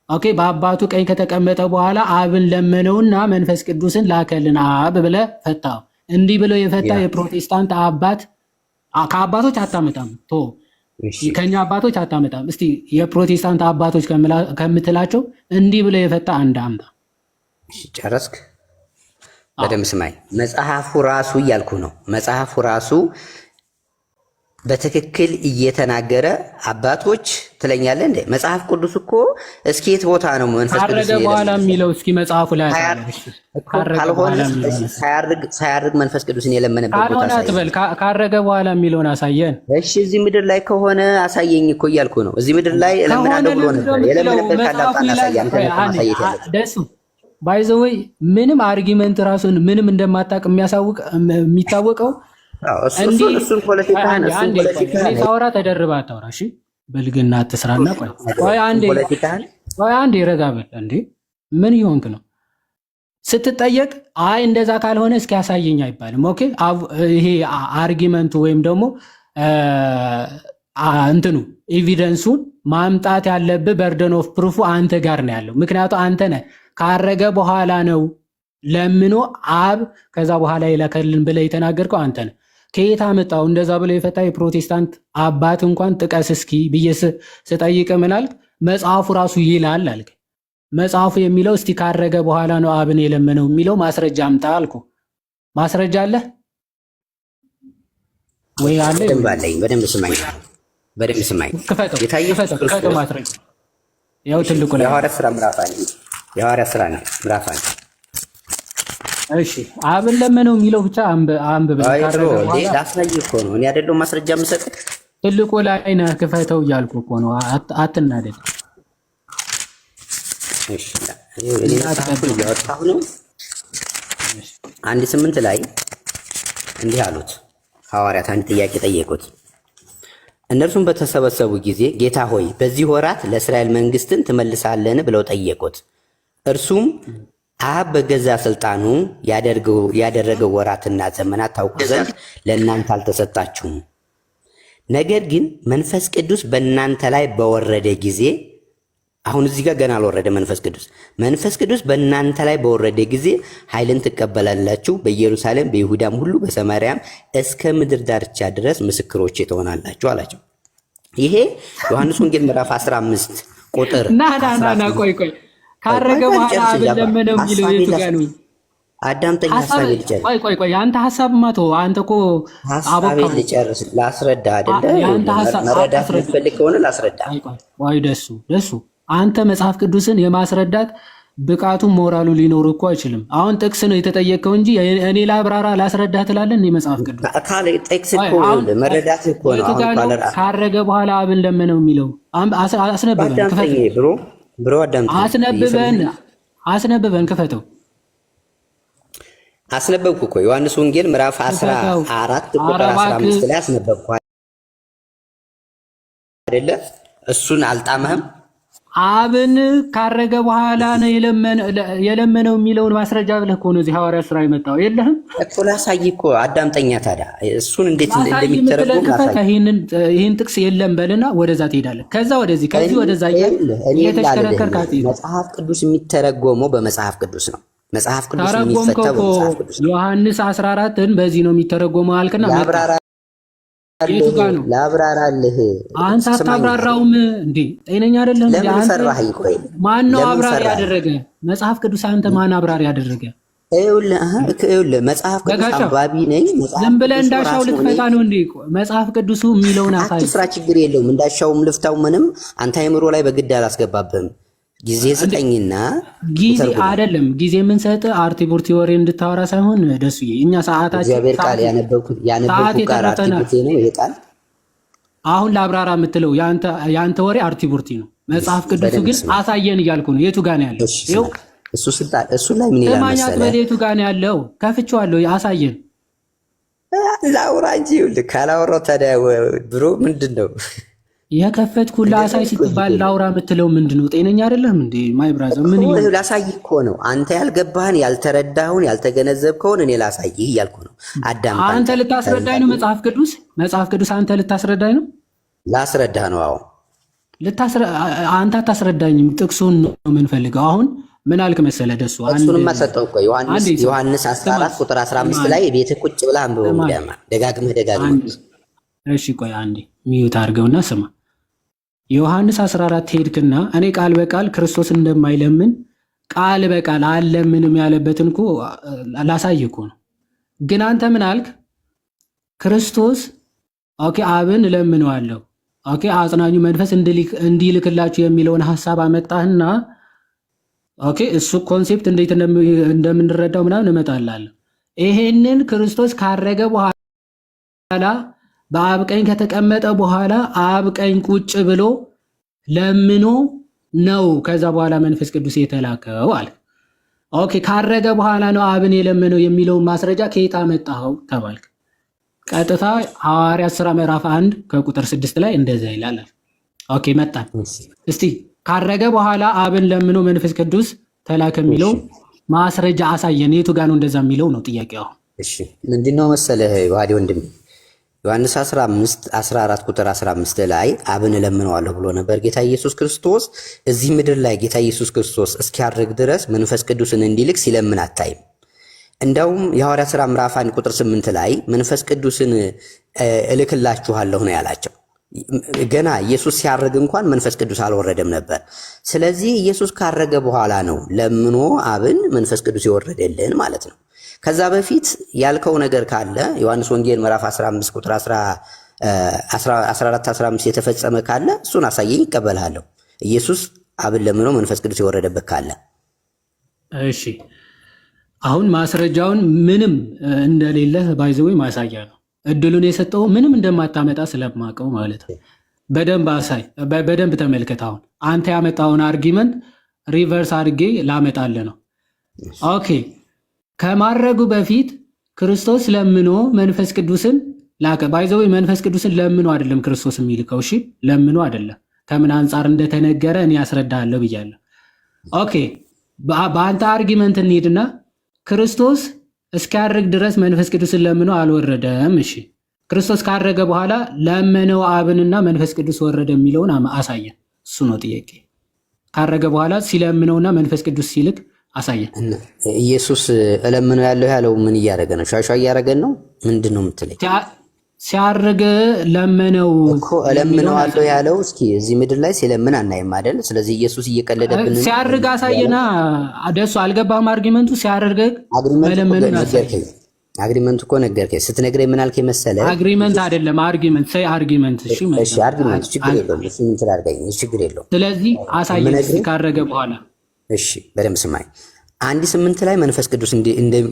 ኦኬ በአባቱ ቀኝ ከተቀመጠ በኋላ አብን ለመነውና መንፈስ ቅዱስን ላከልን አብ ብለህ ፈታኸው። እንዲህ ብለው የፈታ የፕሮቴስታንት አባት ከአባቶች አታመጣም፣ ከኛ አባቶች አታመጣም። እስቲ የፕሮቴስታንት አባቶች ከምትላቸው እንዲህ ብለው የፈታ አንድ አምጣ።
ጨረስክ? በደምብ ስማኝ። መጽሐፉ ራሱ እያልኩ ነው። መጽሐፉ ራሱ በትክክል እየተናገረ አባቶች ትለኛለህ እንዴ? መጽሐፍ ቅዱስ እኮ እስኪ የት ቦታ ነው መንፈስ ቅዱስ
ካረገ በኋላ የሚለው? እስኪ መጽሐፉ ላይ
ሳያርግ መንፈስ ቅዱስን የለመነበት ቦታ
አትበል። ካረገ በኋላ የሚለውን አሳየን።
እሺ እዚህ ምድር ላይ ከሆነ አሳየኝ እኮ እያልኩ ነው። እዚህ ምድር ላይ እለምናለሁ ብሎ ነበር። የለመነበት ካላጣና አሳየን። ማሳየት ያለ
ደሱ ባይዘወይ ምንም አርጊመንት ራሱን ምንም እንደማታውቅ የሚታወቀው
እሱን ፖለቲካ
ታወራ ተደርባ አታውራ። እሺ በልግና አትስራና ቆይ አንዴ ረጋ በል እንዴ። ምን ይሆንክ ነው? ስትጠየቅ አይ እንደዛ ካልሆነ እስኪ ያሳየኝ አይባልም። ኦኬ ይሄ አርጊመንቱ ወይም ደግሞ እንትኑ ኤቪደንሱን ማምጣት ያለብህ በርደን ኦፍ ፕሩፉ አንተ ጋር ነው ያለው። ምክንያቱ አንተ ነህ ካረገ በኋላ ነው ለምኖ አብ ከዛ በኋላ ይላከልን ብለህ የተናገርከው አንተ ነህ። ከየት አመጣው? እንደዛ ብለው የፈታ የፕሮቴስታንት አባት እንኳን ጥቀስ እስኪ ብዬ ስጠይቅ ምን አልክ? መጽሐፉ ራሱ ይላል አልክ። መጽሐፉ የሚለው እስቲ ካረገ በኋላ ነው አብን የለመነው የሚለው ማስረጃ አምጣ አልኩ። ማስረጃ አለ ወይ? አለ።
በደንብ ስማኝ፣ በደንብ ስማኝ።
ክፈተው ማስረጃ። ያው ትልቁ ላይ
የሐዋርያት ሥራ ምዕራፍ 1 የሐዋርያት ሥራ ነው ምዕራፍ 1።
እሺ አብን ለመነው የሚለው ብቻ አንብብ።
ላሳይህ እኮ ነው እኔ አይደለሁም ማስረጃ የምሰጥህ።
ትልቁ ላይ ነህ፣ ክፈተው እያልኩ እኮ ነው። አትናደድ።
እሺ እኔ መጽሐፉን እያወጣሁ ነው። 1:8 ላይ እንዲህ አሉት ሐዋርያት፣ አንድ ጥያቄ ጠየቁት። እነርሱም በተሰበሰቡ ጊዜ ጌታ ሆይ በዚህ ወራት ለእስራኤል መንግስትን ትመልሳለን ብለው ጠየቁት። እርሱም አብ በገዛ ስልጣኑ ያደረገው ወራትና ዘመናት ታውቁ ዘንድ ለእናንተ አልተሰጣችሁም። ነገር ግን መንፈስ ቅዱስ በእናንተ ላይ በወረደ ጊዜ፣ አሁን እዚህ ጋር ገና አልወረደ መንፈስ ቅዱስ በእናንተ ላይ በወረደ ጊዜ ኃይልን ትቀበላላችሁ፣ በኢየሩሳሌም በይሁዳም ሁሉ በሰማርያም እስከ ምድር ዳርቻ ድረስ ምስክሮቼ ትሆናላችሁ አላቸው። ይሄ ዮሐንስ ወንጌል ምዕራፍ 15 ቁጥር
ና ቆይ ካረገ በኋላ አብን ለመነው የሚለው የቱ ጋር ነው?
አዳምጠኝ። ሀሳቤ ልጨርስ።
ቆይ ያንተ ሀሳብማ ተው። አንተ እኮ
ሀሳቤ ልጨርስ፣ ላስረዳ አይደለ? መረዳት የምትፈልግ ከሆነ ላስረዳ።
ቆይ ደሱ አንተ መጽሐፍ ቅዱስን የማስረዳት ብቃቱ ሞራሉ ሊኖር እኮ አይችልም። አሁን ጥቅስ ነው የተጠየቀው እንጂ እኔ ላብራራ ላስረዳ ትላለህ እንዴ? መጽሐፍ ቅዱስ
ጥቅስ እኮ መረዳት እኮ ነው። አሁን
ካረገ በኋላ አብን ለመነው የሚለው አስነብበን ክፈተው።
ብሮ
አስነብበን ክፈተው።
አስነበብኩ እኮ ዮሐንስ ወንጌል ምዕራፍ 14 ቁጥር 15 ላይ አስነበብኩ አይደለ? እሱን አልጣመህም?
አብን ካረገ በኋላ ነው የለመነው የሚለውን ማስረጃ ብለህ እኮ ነው እዚህ ሐዋርያት ሥራ የመጣው። የለህም
እኮ ላሳይ እኮ አዳምጠኛ። ታዲያ እሱን እንዴት እንደሚተረጎም ላሳይ።
ይህን ጥቅስ የለም በልና ወደዛ ትሄዳለህ። ከዛ ወደዚህ ከዚህ ወደዛ እየተሽከረከርክ
መጽሐፍ ቅዱስ የሚተረጎመው በመጽሐፍ ቅዱስ ነው። መጽሐፍ ቅዱስ የሚፈታው በመጽሐፍ ቅዱስ ነው።
ዮሐንስ 14ን በዚህ ነው የሚተረጎመው አልክና
ላብራራልህ።
አንተ አታብራራውም እንዴ? ጤነኛ አይደለም እንዴ?
ለምን ፈራኸኝ? ቆይ
ማን ነው አብራሪ ያደረገ? መጽሐፍ ቅዱስ አንተ ማን አብራሪ ያደረገ?
ይኸውልህ መጽሐፍ ቅዱስ አንባቢ ነኝ።
ዝም ብለህ እንዳሻው ልትፈታ ነው እንዴ? መጽሐፍ ቅዱሱ የሚለውን አሳይ።
ስራ ችግር የለውም እንዳሻውም ልፍታው ምንም። አንተ አይምሮ ላይ በግድ አላስገባብህም። ጊዜ ስጠኝና
ጊዜ አይደለም ጊዜ የምንሰጥ አርቲቡርቲ ወሬ እንድታወራ ሳይሆን ደሱዬ እኛ ሰዓታችን
እግዚአብሔር ቃል ያነበብኩ ቃል አርቲቡርቲ ነው። ይሄ ቃል
አሁን ለአብራራ የምትለው ያንተ ወሬ አርቲቡርቲ ነው። መጽሐፍ ቅዱሱ ግን አሳየን እያልኩ ነው። የቱ ጋር ነው ያለው? ይኸው
እሱ ላይ ምን ይላል መሰለህ?
የቱ ጋር ነው ያለው? ከፍቼዋለሁ። አሳየን።
ላውራ እንጂ ካላወራሁ ታዲያ ብሮ ምንድን ነው
የከፈትኩልህ? አሳይ ስትባል ላውራ የምትለው ምንድን ነው? ጤነኛ አይደለም እንዴ? ማይ ብራዘር ምን ይሁን?
ላሳይህ እኮ ነው። አንተ ያልገባህን ያልተረዳኸውን ያልተገነዘብከውን እኔ ላሳይህ እያልኩ ነው። አዳም
አንተ ልታስረዳኝ ነው? መጽሐፍ ቅዱስ አንተ ልታስረዳኝ ነው?
ላስረዳህ ነው። አዎ
አንተ አታስረዳኝም። ጥቅሱን ነው የምንፈልገው። አሁን ምን አልክ መሰለህ ደሱ?
እሱንም ሰጠው እኮ ዮሐንስ 14 ቁጥር 15 ላይ ቤትህ ቁጭ ብለህ አንብበው። ደጋግመህ
እሺ ቆይ አንዴ ሚዩት አድርገውና ስማ። ዮሐንስ 14 ሄድክና እኔ ቃል በቃል ክርስቶስ እንደማይለምን ቃል በቃል አለምንም ያለበትን እኮ ላሳይህ እኮ ነው። ግን አንተ ምን አልክ? ክርስቶስ ኦኬ አብን እለምነዋለሁ ኦኬ አጽናኙ መንፈስ እንዲልክላችሁ የሚለውን ሐሳብ አመጣህና ኦኬ እሱ ኮንሴፕት እንዴት እንደምንረዳው ምናምን እመጣላለሁ። ይሄንን ክርስቶስ ካረገ በኋላ በአብ ቀኝ ከተቀመጠ በኋላ አብ ቀኝ ቁጭ ብሎ ለምኖ ነው ከዛ በኋላ መንፈስ ቅዱስ የተላከው አለ። ኦኬ ካረገ በኋላ ነው አብን የለመነው የሚለውን ማስረጃ ከየት አመጣኸው ተባልክ። ቀጥታ ሐዋርያት ሥራ ምዕራፍ 1 ከቁጥር 6 ላይ እንደዛ ይላል። ኦኬ መጣን። እስቲ ካረገ በኋላ አብን ለምኖ መንፈስ ቅዱስ ተላከ የሚለው ማስረጃ አሳየን። የቱ ጋር ነው እንደዛ የሚለው ነው ጥያቄው።
እሺ ምንድነው መሰለህ ዋዲ ወንድም ዮሐንስ 14 ቁጥር 15 ላይ አብን እለምነዋለሁ ብሎ ነበር ጌታ ኢየሱስ ክርስቶስ። እዚህ ምድር ላይ ጌታ ኢየሱስ ክርስቶስ እስኪያርግ ድረስ መንፈስ ቅዱስን እንዲልክ ሲለምን አታይም። እንደውም የሐዋርያት ሥራ ምዕራፍ 1 ቁጥር 8 ላይ መንፈስ ቅዱስን እልክላችኋለሁ ነው ያላቸው። ገና ኢየሱስ ሲያርግ እንኳን መንፈስ ቅዱስ አልወረደም ነበር። ስለዚህ ኢየሱስ ካረገ በኋላ ነው ለምኖ አብን መንፈስ ቅዱስ ይወረደልን ማለት ነው። ከዛ በፊት ያልከው ነገር ካለ ዮሐንስ ወንጌል ምዕራፍ 15 ቁጥር 14 15 የተፈጸመ ካለ እሱን አሳየኝ፣ ይቀበልሃለሁ። ኢየሱስ አብን ለምኖ መንፈስ ቅዱስ የወረደበት ካለ
እሺ። አሁን ማስረጃውን ምንም እንደሌለህ ባይዘው ማሳያ ነው። እድሉን የሰጠው ምንም እንደማታመጣ ስለማቀው ማለት ነው። በደንብ አሳይ፣ በደንብ ተመልከት። አሁን አንተ ያመጣውን አርጊመንት ሪቨርስ አድርጌ ላመጣልህ ነው። ኦኬ ከማረጉ በፊት ክርስቶስ ለምኖ መንፈስ ቅዱስን ላከ። ባይዘው መንፈስ ቅዱስን ለምኖ አይደለም ክርስቶስ የሚልከው። እሺ ለምኖ አይደለም። ከምን አንጻር እንደተነገረ እኔ ያስረዳለሁ ብያለሁ። ኦኬ በአንተ አርጊመንት እንሂድና ክርስቶስ እስኪያርግ ድረስ መንፈስ ቅዱስን ለምኖ አልወረደም። እሺ ክርስቶስ ካረገ በኋላ ለመነው አብንና መንፈስ ቅዱስ ወረደ የሚለውን አሳየን። እሱ ነው ጥያቄ። ካረገ በኋላ ሲለምነውና መንፈስ ቅዱስ ሲልክ አሳየን።
ኢየሱስ እለምነው ያለው ምን እያደረገ ነው? ሻሻ እያደረገን ነው? ምንድን ነው የምትለኝ?
ሲያርግ ለመነው
እኮ እለምነዋለሁ ያለው እስኪ እዚህ ምድር ላይ ሲለምን አናይም አይደል? ስለዚህ ኢየሱስ እየቀለደብን
ሲያርግ አሳየና ደሱ አልገባም። አርጊመንቱ ሲያርግ መለመኑ አሳየኝ።
አግሪመንት እኮ ነገርከኝ። ስትነግረኝ ምን አልከኝ መሰለህ?
አግሪመንት አይደለም አርጊመንት ሳይ አርጊመንት። እሺ
አርጊመንት ችግር የለውም። እሱ ምን ትላልከኝ? ችግር የለውም።
ስለዚህ አሳየኝ ካረገ በኋላ።
እሺ በደምብ ስማኝ። 1:8 ላይ መንፈስ ቅዱስ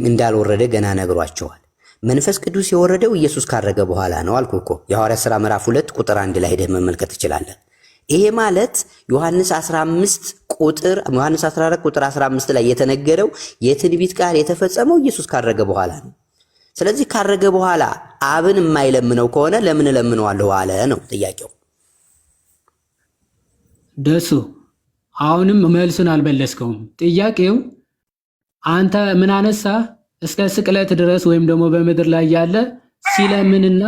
እንዳልወረደ ገና ነግሯቸዋል። መንፈስ ቅዱስ የወረደው ኢየሱስ ካረገ በኋላ ነው አልኩ እኮ። የሐዋርያት ሥራ ምዕራፍ 2 ቁጥር 1 ላይ ሄደህ መመልከት ትችላለህ። ይሄ ማለት ዮሐንስ 14 ቁጥር 15 ላይ የተነገረው የትንቢት ቃል የተፈጸመው ኢየሱስ ካረገ በኋላ ነው። ስለዚህ ካረገ በኋላ አብን የማይለምነው ከሆነ ለምን እለምነዋለሁ አለ ነው ጥያቄው።
ደሱ አሁንም መልሱን አልመለስከውም። ጥያቄው አንተ ምን አነሳ? እስከ ስቅለት ድረስ ወይም ደግሞ በምድር ላይ ያለ ሲለምንና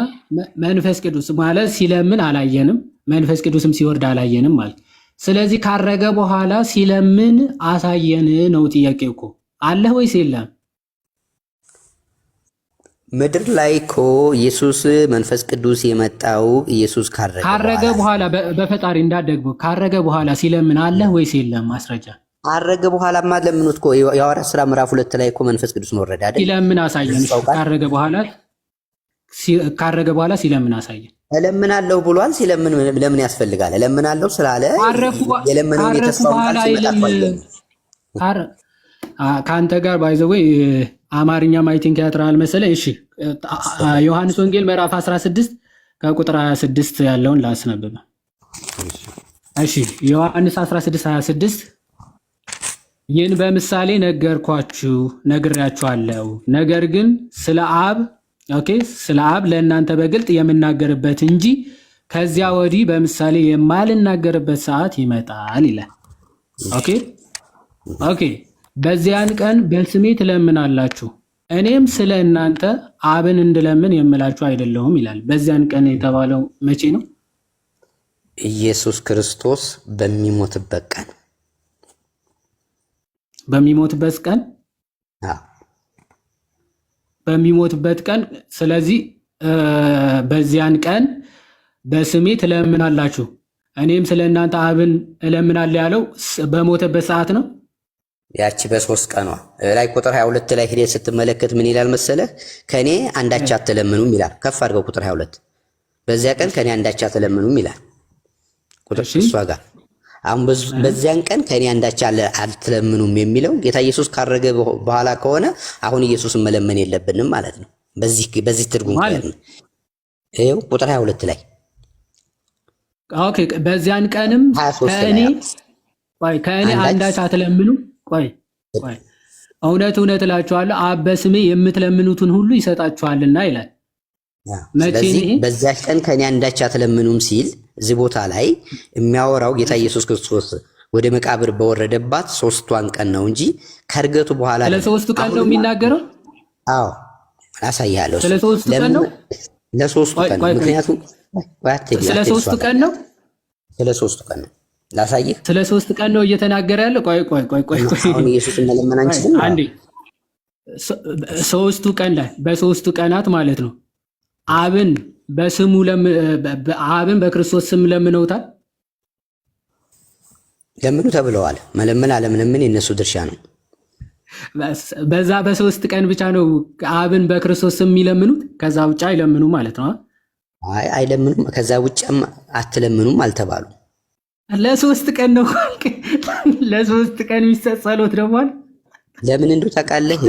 መንፈስ ቅዱስ ማለት ሲለምን አላየንም፣ መንፈስ ቅዱስም ሲወርድ አላየንም ማለት። ስለዚህ ካረገ በኋላ ሲለምን አሳየን ነው ጥያቄው እኮ። አለህ ወይስ የለም?
ምድር ላይ እኮ ኢየሱስ መንፈስ ቅዱስ የመጣው ኢየሱስ ካረገ
በኋላ በፈጣሪ እንዳደግቦ ካረገ በኋላ ሲለምን አለህ ወይስ የለም ማስረጃ?
ካረገ በኋላማ ለምኑት እኮ የሐዋርያት ሥራ ምዕራፍ 2 ላይ እኮ መንፈስ ቅዱስ ወረደ አይደል?
ሲለምን አሳየን። ካረገ በኋላ ሲለምን አሳየን።
እለምናለሁ ብሏል። ሲለምን ለምን ያስፈልጋል? እለምናለሁ ስላለ የለምነውን የተስፋው ቃል ሲመጣ
ከአንተ ጋር ባይዘወይ አማርኛ ማይቲንግ ያጥራል መሰለ። እሺ ዮሐንስ ወንጌል ምዕራፍ 16 ከቁጥር 26 ያለውን ላስነብብ። እሺ ዮሐንስ 16:26 ይህን በምሳሌ ነግሬያችኋለሁ፣ ነገር ግን ስለ አብ ለእናንተ በግልጥ የምናገርበት እንጂ ከዚያ ወዲህ በምሳሌ የማልናገርበት ሰዓት ይመጣል ይላል። ኦኬ በዚያን ቀን በስሜ ትለምናላችሁ፣ እኔም ስለ እናንተ አብን እንድለምን የምላችሁ አይደለሁም ይላል። በዚያን ቀን የተባለው መቼ ነው?
ኢየሱስ ክርስቶስ በሚሞትበት ቀን።
በሚሞትበት ቀን በሚሞትበት ቀን። ስለዚህ በዚያን ቀን በስሜ ትለምናላችሁ፣ እኔም ስለ እናንተ አብን እለምናለሁ ያለው በሞተበት ሰዓት ነው።
ያቺ በ3 ቀኗ ላይ ቁጥር 22 ላይ ሄደህ ስትመለከት ምን ይላል መሰለህ? ከኔ አንዳች አትለምኑም ይላል። ከፍ አድርገው ቁጥር 22 በዚያ ቀን ከኔ አንዳች አትለምኑም ይላል። ቁጥር እሷ ጋር አሁን በዚያን ቀን ከኔ አንዳች አትለምኑም የሚለው ጌታ ኢየሱስ ካረገ በኋላ ከሆነ አሁን ኢየሱስን መለመን የለብንም ማለት ነው። በዚህ ትርጉም ማለት ነው። ይኸው ቁጥር 22 ላይ
ኦኬ በዚያን ቀንም ከኔ አንዳች አትለምኑም። ቆይ እውነት እላችኋለሁ አብ በስሜ የምትለምኑትን ሁሉ ይሰጣችኋልና ይላል።
ስለዚህ በዚያ ቀን ከኔ አንዳች አትለምኑም ሲል እዚህ ቦታ ላይ የሚያወራው ጌታ ኢየሱስ ክርስቶስ ወደ መቃብር በወረደባት 3ቷን ቀን ነው እንጂ ከርገቱ በኋላ
ስለ 3ቱ ቀን ነው የሚናገረው።
አዎ አሳያለሁ።
ስለ 3ቱ ቀን ነው።
ለሶስቱ ቀን ምክንያቱም
ስለ 3ቱ ቀን ነው።
ስለ 3ቱ ቀን ነው ላሳይህ።
ስለ 3 ቀን ነው እየተናገረ ያለው። ቆይ
አሁን ኢየሱስን መለመን አንችልም።
አንዴ 3ቱ ቀን ላይ በ3ቱ ቀናት ማለት ነው አብን በክርስቶስ ስም ለምነውታል። ለምኑ ተብለዋል። መለመን አለምለምን የነሱ ድርሻ ነው። በዛ በ3 ቀን ብቻ ነው አብን በክርስቶስ ስም የሚለምኑት። ከዛ ውጭ አይለምኑ ማለት ነው።
አይለምኑም። ከዛ ውጭ አትለምኑም አልተባሉ።
ለ3 ቀን ነው። ለ3 ቀን የሚሰጥ ጸሎት ደግሞ
ለምን እንደው ታውቃለህ?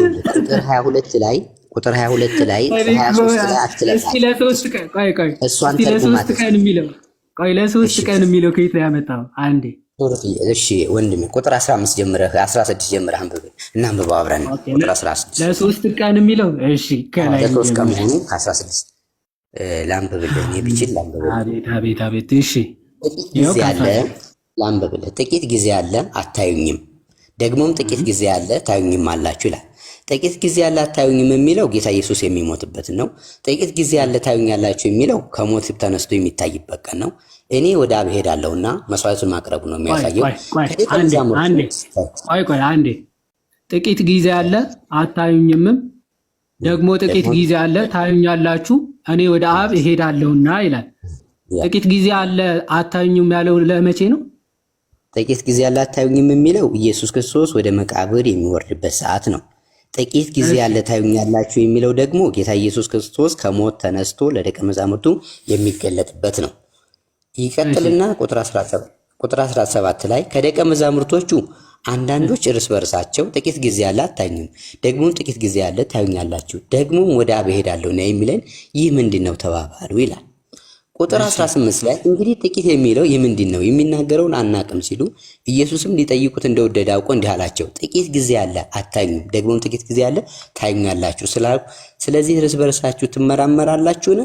ቁጥር 22 ላይ 23 ላይ 23 ላይ አትለምኑ።
እስኪ ለ3 ቀን ቆይ
እሷን ተርጉማት።
ለ3 ቀን የሚለው ከየት ነው ያመጣው? አንዴ
እሺ ወንድሜ ቁጥር 15 ጀምረህ 16 ጀምረህ አንብብ እና አንብበው አብረን። ቁጥር 16
ለ3 ቀን የሚለው እሺ ከላይ
ለ3 ቀን መሆኑ 16 ላንብብልህ። እኔ ብችል ላንብብልህ።
አቤት እሺ
ጊዜ አለ ላንብብልህ። ጥቂት ጊዜ አለ አታዩኝም፣ ደግሞም ጥቂት ጊዜ አለ ታዩኝም አላችሁ ይላል። ጥቂት ጊዜ አለ አታዩኝም የሚለው ጌታ ኢየሱስ የሚሞትበት ነው። ጥቂት ጊዜ አለ ታዩኛላችሁ የሚለው ከሞት ተነስቶ የሚታይበት ቀን ነው። እኔ ወደ አብ ሄዳለሁና መስዋዕቱን ማቅረቡ ነው የሚያሳየው።
አንዴ ጥቂት ጊዜ አለ አታዩኝምም፣ ደግሞ ጥቂት ጊዜ አለ ታዩኛላችሁ እኔ ወደ አብ እሄዳለሁና ይላል። ጥቂት ጊዜ አለ አታዩኝም ያለው ለመቼ ነው?
ጥቂት ጊዜ አለ አታዩኝም የሚለው ኢየሱስ ክርስቶስ ወደ መቃብር የሚወርድበት ሰዓት ነው። ጥቂት ጊዜ አለ ታዩኛላችሁ የሚለው ደግሞ ጌታ ኢየሱስ ክርስቶስ ከሞት ተነስቶ ለደቀ መዛሙርቱ የሚገለጥበት ነው። ይቀጥልና ቁጥር 17 ላይ ከደቀ መዛሙርቶቹ አንዳንዶች እርስ በርሳቸው ጥቂት ጊዜ አለ አታዩኝም፣ ደግሞም ጥቂት ጊዜ አለ ታዩኛላችሁ፣ ደግሞም ወደ አብ እሄዳለሁ ነው የሚለን ይህ ምንድን ነው ተባባሉ ይላል። ቁጥር 18 ላይ እንግዲህ ጥቂት የሚለው ይህ ምንድን ነው የሚናገረውን አናቅም ሲሉ ኢየሱስም ሊጠይቁት እንደወደደ አውቆ እንዲህ አላቸው፣ ጥቂት ጊዜ አለ አታዩኝም፣ ደግሞም ጥቂት ጊዜ አለ ታዩኛላችሁ ስለዚህ እርስ በርሳችሁ ትመራመራላችሁን?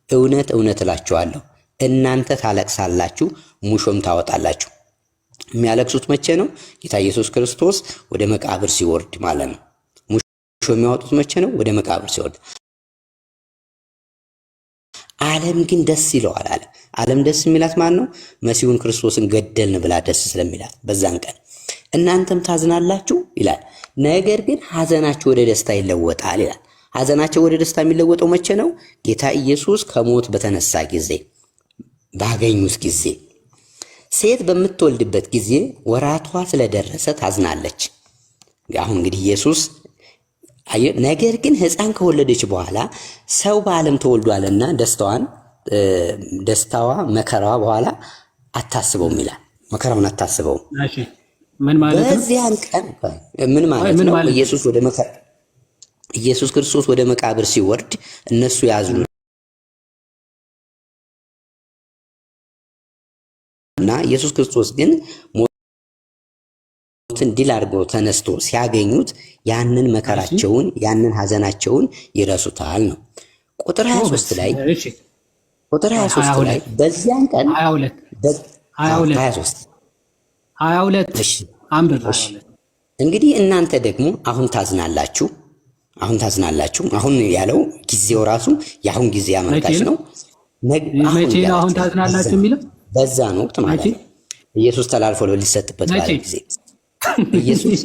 እውነት እውነት እላችኋለሁ እናንተ ታለቅሳላችሁ፣ ሙሾም ታወጣላችሁ። የሚያለቅሱት መቼ ነው? ጌታ ኢየሱስ ክርስቶስ ወደ መቃብር ሲወርድ ማለት ነው። ሙሾ የሚያወጡት መቼ ነው? ወደ መቃብር ሲወርድ። ዓለም ግን ደስ ይለዋል አለ። ዓለም ደስ የሚላት ማን ነው? መሲሁን ክርስቶስን ገደልን ብላ ደስ ስለሚላት በዛን ቀን እናንተም ታዝናላችሁ ይላል። ነገር ግን ሐዘናችሁ ወደ ደስታ ይለወጣል ይላል። ሐዘናቸው ወደ ደስታ የሚለወጠው መቼ ነው? ጌታ ኢየሱስ ከሞት በተነሳ ጊዜ፣ ባገኙት ጊዜ። ሴት በምትወልድበት ጊዜ ወራቷ ስለደረሰ ታዝናለች። አሁን እንግዲህ ኢየሱስ ነገር ግን ሕፃን ከወለደች በኋላ ሰው በዓለም ተወልዷልና ደስታዋ መከራዋ በኋላ አታስበውም ይላል። መከራውን አታስበውም።
ምን ማለት ነው?
በዚያን ቀን ምን ማለት ነው? ኢየሱስ ክርስቶስ ወደ መቃብር ሲወርድ እነሱ ያዝኑ እና ኢየሱስ ክርስቶስ ግን ሞትን ድል አድርጎ ተነስቶ ሲያገኙት ያንን መከራቸውን ያንን ሐዘናቸውን ይረሱታል ነው። ቁጥር 23 ላይ በዚያን ቀን 22 አንብብ። እንግዲህ እናንተ ደግሞ አሁን ታዝናላችሁ። አሁን ያለው ጊዜው ራሱ የአሁን ጊዜ አመልካች ነው።
መቼ ነው አሁን ታዝናላችሁ የሚለው?
በዛ ነው ማለት ነው። ኢየሱስ ተላልፎ ሊሰጥበት ባለ ጊዜ ኢየሱስ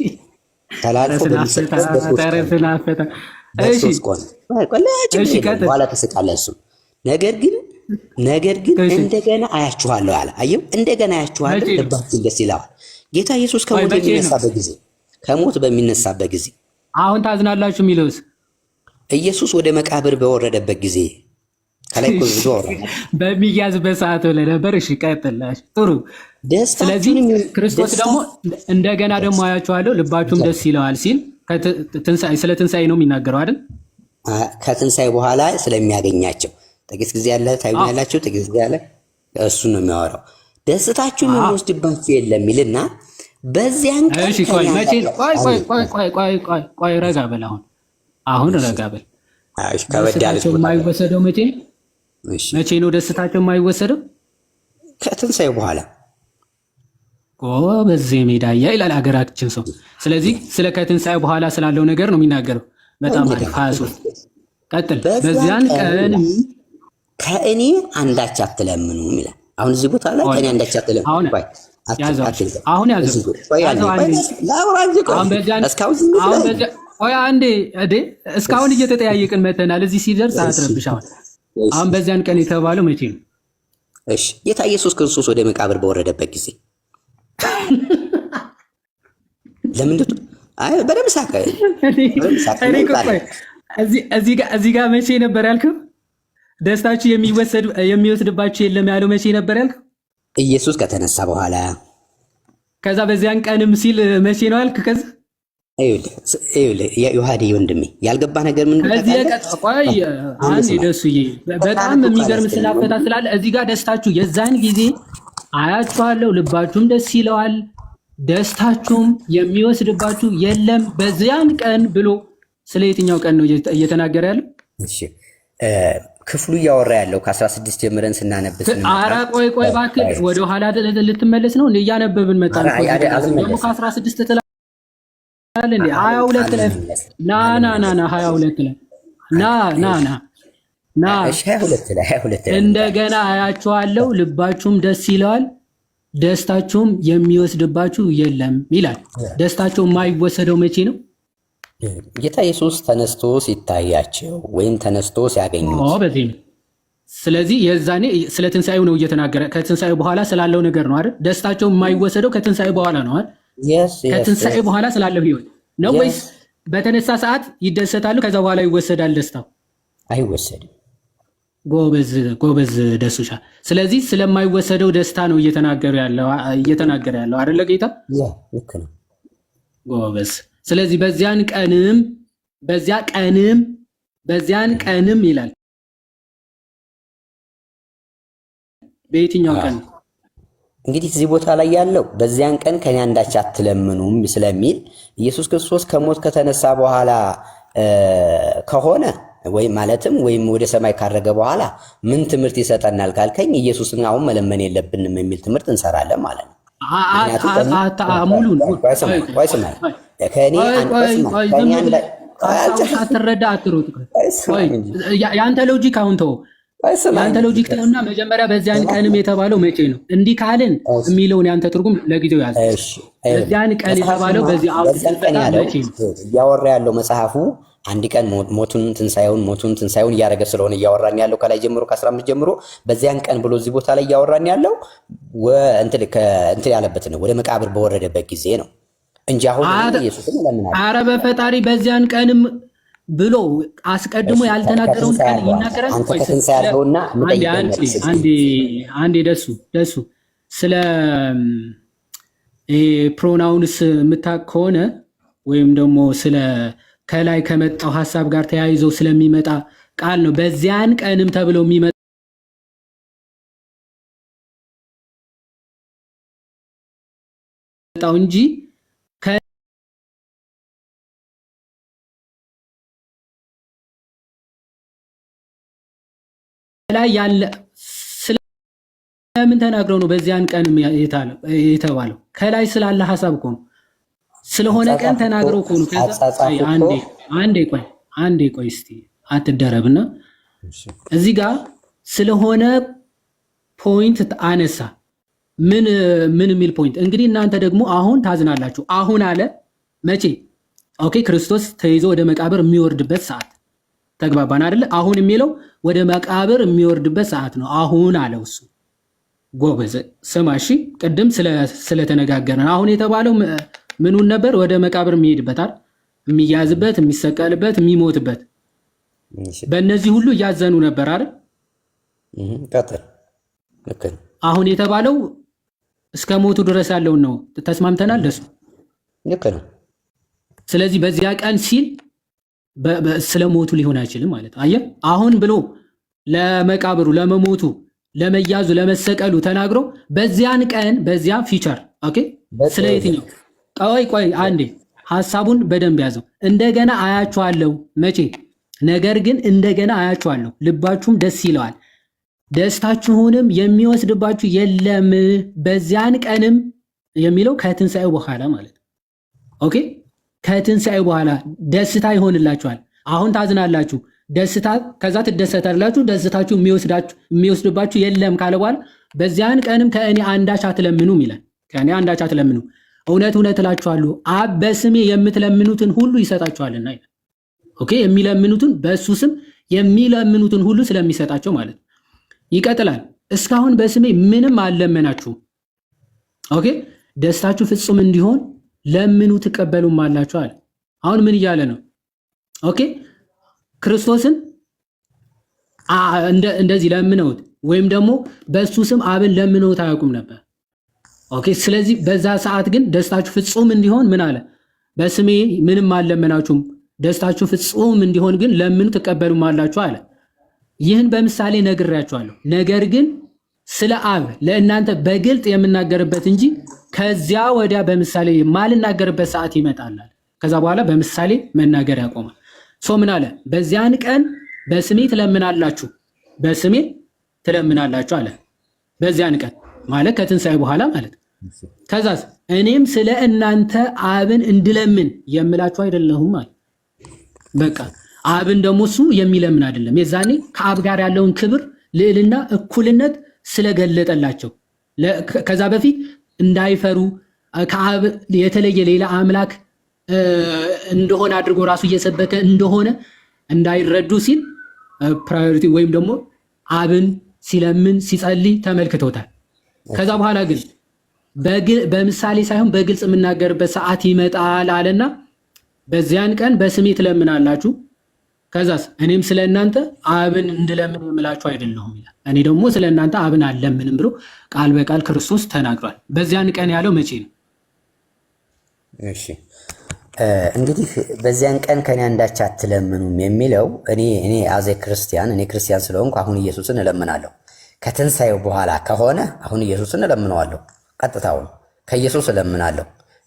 ተላልፎ ሊሰጥበት በኋላ ተሰቃለ እሱ። ነገር ግን እንደገና አያችኋለሁ አለ። አየው፣ እንደገና አያችኋለሁ፣ ልባችሁ ደስ ይለዋል። ጌታ ኢየሱስ ከሞት በሚነሳበት ጊዜ
አሁን ታዝናላችሁ የሚለውስ
ኢየሱስ ወደ መቃብር በወረደበት ጊዜ ከላይ ብዙ
በሚያዝበት ሰዓት ላይ ነበር። እሺ ቀጥላሽ። ጥሩ። ስለዚህ ክርስቶስ ደግሞ እንደገና ደግሞ አያችኋለሁ ልባችሁም ደስ ይለዋል ሲል ስለ ትንሣኤ ነው የሚናገረው አይደል?
ከትንሣኤ በኋላ ስለሚያገኛቸው ጥቂት ጊዜ ያለ ታዩኛላችሁ፣ ጥቂት ጊዜ ያለ እሱን ነው የሚያወራው። ደስታችሁን የሚወስድባችሁ የለም ይልና በዚያን ቀን
እሺ ቆይ መቼ ቆይ ረጋ በል አሁን ረጋ በል።
እሺ ከበዳለች
የማይወሰደው መቼ ነው ደስታቸው የማይወሰደው?
ከትንሣኤ በኋላ
በዚህ ሜዳያ ይላል ሀገራችን ሰው። ስለዚህ ስለ ከትንሣኤ በኋላ ስላለው ነገር ነው የሚናገረው። በጣም አሪፍ 23 ቀጥል። በዚያን ቀን
ከእኔ አንዳች አትለምኑም ይላል። አሁን እዚህ ቦታ ላይ ከእኔ አንዳች አትለምኑ። አሁን ያዘው እስካሁን እየተጠያየቅን መተናል። እዚህ ሲደርስ አትረብሽ። አሁን በዚያን ቀን የተባለው መቼ ነው? እሺ ጌታ ኢየሱስ ክርስቶስ ወደ መቃብር በወረደበት ጊዜ ለምንድን ነው? በደምብ ሳቀ።
እዚህ ጋር መቼ ነበር ያልከው? ደስታችሁ የሚወስድባችሁ የለም ያለው መቼ ነበር ያልከው?
ኢየሱስ ከተነሳ በኋላ።
ከዛ በዚያን ቀንም ሲል መቼ ነው ያልክ? ከዛ
ዮሐዴ ወንድሜ ያልገባ ነገር ምን
ደሱዬ በጣም የሚገርም ስላፈታ ስላለ እዚህ ጋር ደስታችሁ የዛን ጊዜ አያችኋለሁ ልባችሁም ደስ ይለዋል፣ ደስታችሁም የሚወስድባችሁ የለም በዚያን ቀን ብሎ ስለ የትኛው ቀን ነው እየተናገረ ያለው?
ክፍሉ እያወራ ያለው ከ16 ጀምረን ስናነብስ
ኧረ ቆይ እባክህ ወደ ኋላ ልትመለስ ነው? እያነበብን መጣን ደግሞ ከ16 ትላለህ እንዴ? 22 ላይ ና 22 ላይ ና 22 ላይ እንደገና አያችኋለሁ ልባችሁም ደስ ይለዋል ደስታችሁም የሚወስድባችሁ የለም ይላል። ደስታቸው የማይወሰደው መቼ ነው?
ጌታ ኢየሱስ ተነስቶ ሲታያቸው ወይም ተነስቶ ሲያገኙት
ስለዚህ የዛኔ ስለ ትንሣኤው ነው እየተናገረ ከትንሣኤ በኋላ ስላለው ነገር ነው አይደል? ደስታቸው የማይወሰደው ከትንሣኤ በኋላ ነው አይደል? ከትንሣኤ በኋላ ስላለው ህይወት ነው ወይስ በተነሳ ሰዓት ይደሰታሉ ከዛ በኋላ ይወሰዳል ደስታው?
አይወሰድም።
ጎበዝ ደሱሻ። ስለዚህ ስለማይወሰደው ደስታ ነው እየተናገረ ያለው አይደለ ጌታ?
ልክ ነው።
ጎበዝ። ስለዚህ በዚያን ቀንም ይላል። በየትኛው ቀን
እንግዲህ እዚህ ቦታ ላይ ያለው በዚያን ቀን ከኔ አንዳች አትለምኑም ስለሚል ኢየሱስ ክርስቶስ ከሞት ከተነሳ በኋላ ከሆነ ወይም ወደ ሰማይ ካረገ በኋላ ምን ትምህርት ይሰጠናል ካልከኝ ኢየሱስን አሁን መለመን የለብንም የሚል ትምህርት እንሰራለን ማለት ነው።
አትረዳ አትሮጥ። የአንተ ሎጂክ አሁን ተው፣ የአንተ ሎጂክ ተውና መጀመሪያ በዚያን ቀንም የተባለው መቼ ነው? እንዲህ ካልን የሚለውን የአንተ ትርጉም ለጊዜው ያዘ። በዚያን ቀን የተባለው በዚህ መቼ ነው
እያወራ ያለው መጽሐፉ? አንድ ቀን ሞቱን ትንሣኤውን እያደረገ ስለሆነ እያወራን ያለው ከላይ ጀምሮ ከ15 ጀምሮ በዚያን ቀን ብሎ እዚህ ቦታ ላይ እያወራን ያለው እንትን ያለበት ነው፣ ወደ መቃብር በወረደበት ጊዜ ነው እንጂ አሁን ኢየሱስን ለምን
ኧረ በፈጣሪ በዚያን ቀንም ብሎ አስቀድሞ ያልተናገረውን ቃል ይናገራል። አንዴ ደሱ ስለ ፕሮናውንስ የምታውቅ ከሆነ ወይም ደግሞ ስለ ከላይ ከመጣው ሐሳብ ጋር ተያይዞ ስለሚመጣ ቃል ነው በዚያን ቀንም ተብሎ የሚመጣው እንጂ ከላይ ያለ ስለምን ተናግረው ነው በዚያን ቀንም የተባለው? ከላይ ስላለ ሐሳብ እኮ ነው። ስለሆነ ቀን ተናግረው እኮ ነው። አንዴ ቆይ እስቲ አትደረብና እዚህ ጋር ስለሆነ ፖይንት አነሳ። ምን የሚል ፖይንት? እንግዲህ እናንተ ደግሞ አሁን ታዝናላችሁ። አሁን አለ መቼ? ኦኬ ክርስቶስ ተይዞ ወደ መቃብር የሚወርድበት ሰዓት ተግባባን አይደለ? አሁን የሚለው ወደ መቃብር የሚወርድበት ሰዓት ነው። አሁን አለው እሱ። ጎበዝ ስማ እሺ። ቅድም ስለተነጋገረን አሁን የተባለው ምኑን ነበር? ወደ መቃብር የሚሄድበት አይደል? የሚያዝበት፣ የሚሰቀልበት፣ የሚሞትበት። በእነዚህ ሁሉ እያዘኑ ነበር አይደል? አሁን የተባለው እስከ ሞቱ ድረስ ያለውን ነው። ተስማምተናል? ደሱ
ልክ ነው።
ስለዚህ በዚያ ቀን ሲል ስለ ሞቱ ሊሆን አይችልም ማለት ነው። አየህ አሁን ብሎ ለመቃብሩ፣ ለመሞቱ፣ ለመያዙ፣ ለመሰቀሉ ተናግሮ በዚያን ቀን በዚያ ፊቸር ኦኬ። ስለ የትኛው? ቆይ አንዴ ሐሳቡን በደንብ ያዘው። እንደገና አያችኋለሁ። መቼ? ነገር ግን እንደገና አያችኋለሁ፣ ልባችሁም ደስ ይለዋል፣ ደስታችሁንም የሚወስድባችሁ የለም። በዚያን ቀንም የሚለው ከትንሣኤው በኋላ ማለት ነው። ኦኬ ከትንሣኤው በኋላ ደስታ ይሆንላችኋል። አሁን ታዝናላችሁ፣ ደስታ ከዛ ትደሰታላችሁ፣ ደስታችሁ የሚወስድባችሁ የለም ካለ በኋላ በዚያን ቀንም ከእኔ አንዳች አትለምኑም ይላል። ከእኔ አንዳች አትለምኑ፣ እውነት እላችኋለሁ አብ በስሜ የምትለምኑትን ሁሉ ይሰጣችኋልና ይላል። ኦኬ የሚለምኑትን በእሱ ስም የሚለምኑትን ሁሉ ስለሚሰጣቸው ማለት ነው። ይቀጥላል። እስካሁን በስሜ ምንም አልለመናችሁም። ኦኬ ደስታችሁ ፍጹም እንዲሆን ለምኑ ትቀበሉም አላችሁ አለ። አሁን ምን እያለ ነው? ኦኬ ክርስቶስን እንደዚህ ለምነውት ወይም ደግሞ በእሱ ስም አብን ለምነውት አያውቁም ነበር። ኦኬ ስለዚህ በዛ ሰዓት ግን ደስታችሁ ፍጹም እንዲሆን ምን አለ? በስሜ ምንም አልለመናችሁም፣ ደስታችሁ ፍጹም እንዲሆን ግን ለምኑ ትቀበሉም አላችሁ አለ። ይህን በምሳሌ ነግሬያችኋለሁ። ነገር ግን ስለ አብ ለእናንተ በግልጥ የምናገርበት እንጂ ከዚያ ወዲያ በምሳሌ ማልናገርበት ሰዓት ይመጣል። ከዛ በኋላ በምሳሌ መናገር ያቆማል። ምን አለ? በዚያን ቀን በስሜ ትለምናላችሁ አለ። በዚያን ቀን ማለት ከትንሣኤ በኋላ ማለት። ከዛስ እኔም ስለ እናንተ አብን እንድለምን የምላችሁ አይደለሁም አለ። በቃ አብን ደግሞ እሱ የሚለምን አይደለም። የዛኔ ከአብ ጋር ያለውን ክብር፣ ልዕልና፣ እኩልነት ስለገለጠላቸው ከዛ በፊት እንዳይፈሩ ከአብ የተለየ ሌላ አምላክ እንደሆነ አድርጎ ራሱ እየሰበከ እንደሆነ እንዳይረዱ ሲል ፕራዮሪቲ ወይም ደግሞ አብን ሲለምን ሲጸልይ ተመልክቶታል። ከዛ በኋላ ግን በምሳሌ ሳይሆን በግልጽ የምናገርበት ሰዓት ይመጣል አለና በዚያን ቀን በስሜ ትለምናላችሁ፣ ከዛስ እኔም ስለ እናንተ አብን እንድለምን የምላችሁ አይደለሁም ይላል። እኔ ደግሞ ስለ እናንተ አብን አልለምንም ብሎ ቃል በቃል ክርስቶስ ተናግሯል። በዚያን ቀን ያለው መቼ ነው?
እሺ እንግዲህ በዚያን ቀን ከኔ አንዳች አትለምኑም የሚለው እኔ አዜ ክርስቲያን እኔ ክርስቲያን ስለሆንኩ አሁን ኢየሱስን እለምናለሁ። ከትንሣኤው በኋላ ከሆነ አሁን ኢየሱስን እለምነዋለሁ። ቀጥታውን ከኢየሱስ እለምናለሁ፣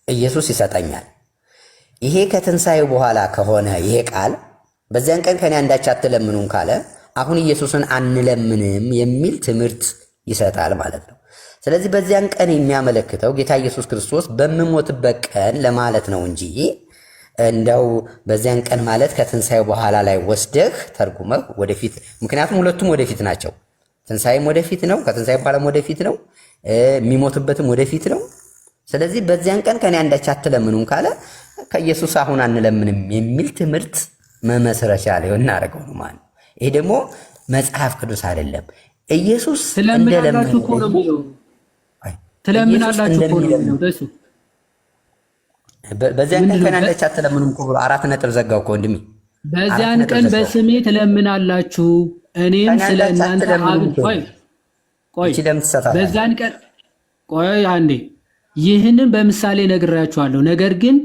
ኢየሱስ ይሰጠኛል። ይሄ ከትንሣኤው በኋላ ከሆነ ይሄ ቃል በዚያን ቀን ከኔ አንዳች አትለምኑም ካለ አሁን ኢየሱስን አንለምንም የሚል ትምህርት ይሰጣል ማለት ነው። ስለዚህ በዚያን ቀን የሚያመለክተው ጌታ ኢየሱስ ክርስቶስ በምሞትበት ቀን ለማለት ነው እንጂ እንደው በዚያን ቀን ማለት ከትንሣኤው በኋላ ላይ ወስደህ ተርጉመህ ወደፊት፣ ምክንያቱም ሁለቱም ወደፊት ናቸው። ትንሣኤም ወደፊት ነው፣ ከትንሣኤ በኋላም ወደፊት ነው፣ የሚሞትበትም ወደፊት ነው። ስለዚህ በዚያን ቀን ከኔ አንዳች አትለምኑም ካለ ከኢየሱስ አሁን አንለምንም የሚል ትምህርት መመስረቻ ላይ እናደርገው ነው ማለት ነው። ይሄ ደግሞ መጽሐፍ ቅዱስ አይደለም። ኢየሱስ
ትለምናላችሁ እኮ ነው የሚለው። ትለምናላችሁ እኮ ነው የሚለው።
በዚያን ቀን ከኔ አንዳች አትለምኑም እኮ ብሎ 4 ነጥብ ዘጋው እኮ ወንድሜ።
በዚያን ቀን በስሜ ትለምናላችሁ እኔም ስለ እናንተ አብን ቆይ በዚያን ቀን ቆይ አንዴ ይህንን በምሳሌ ነግራችኋለሁ። ነገር ግን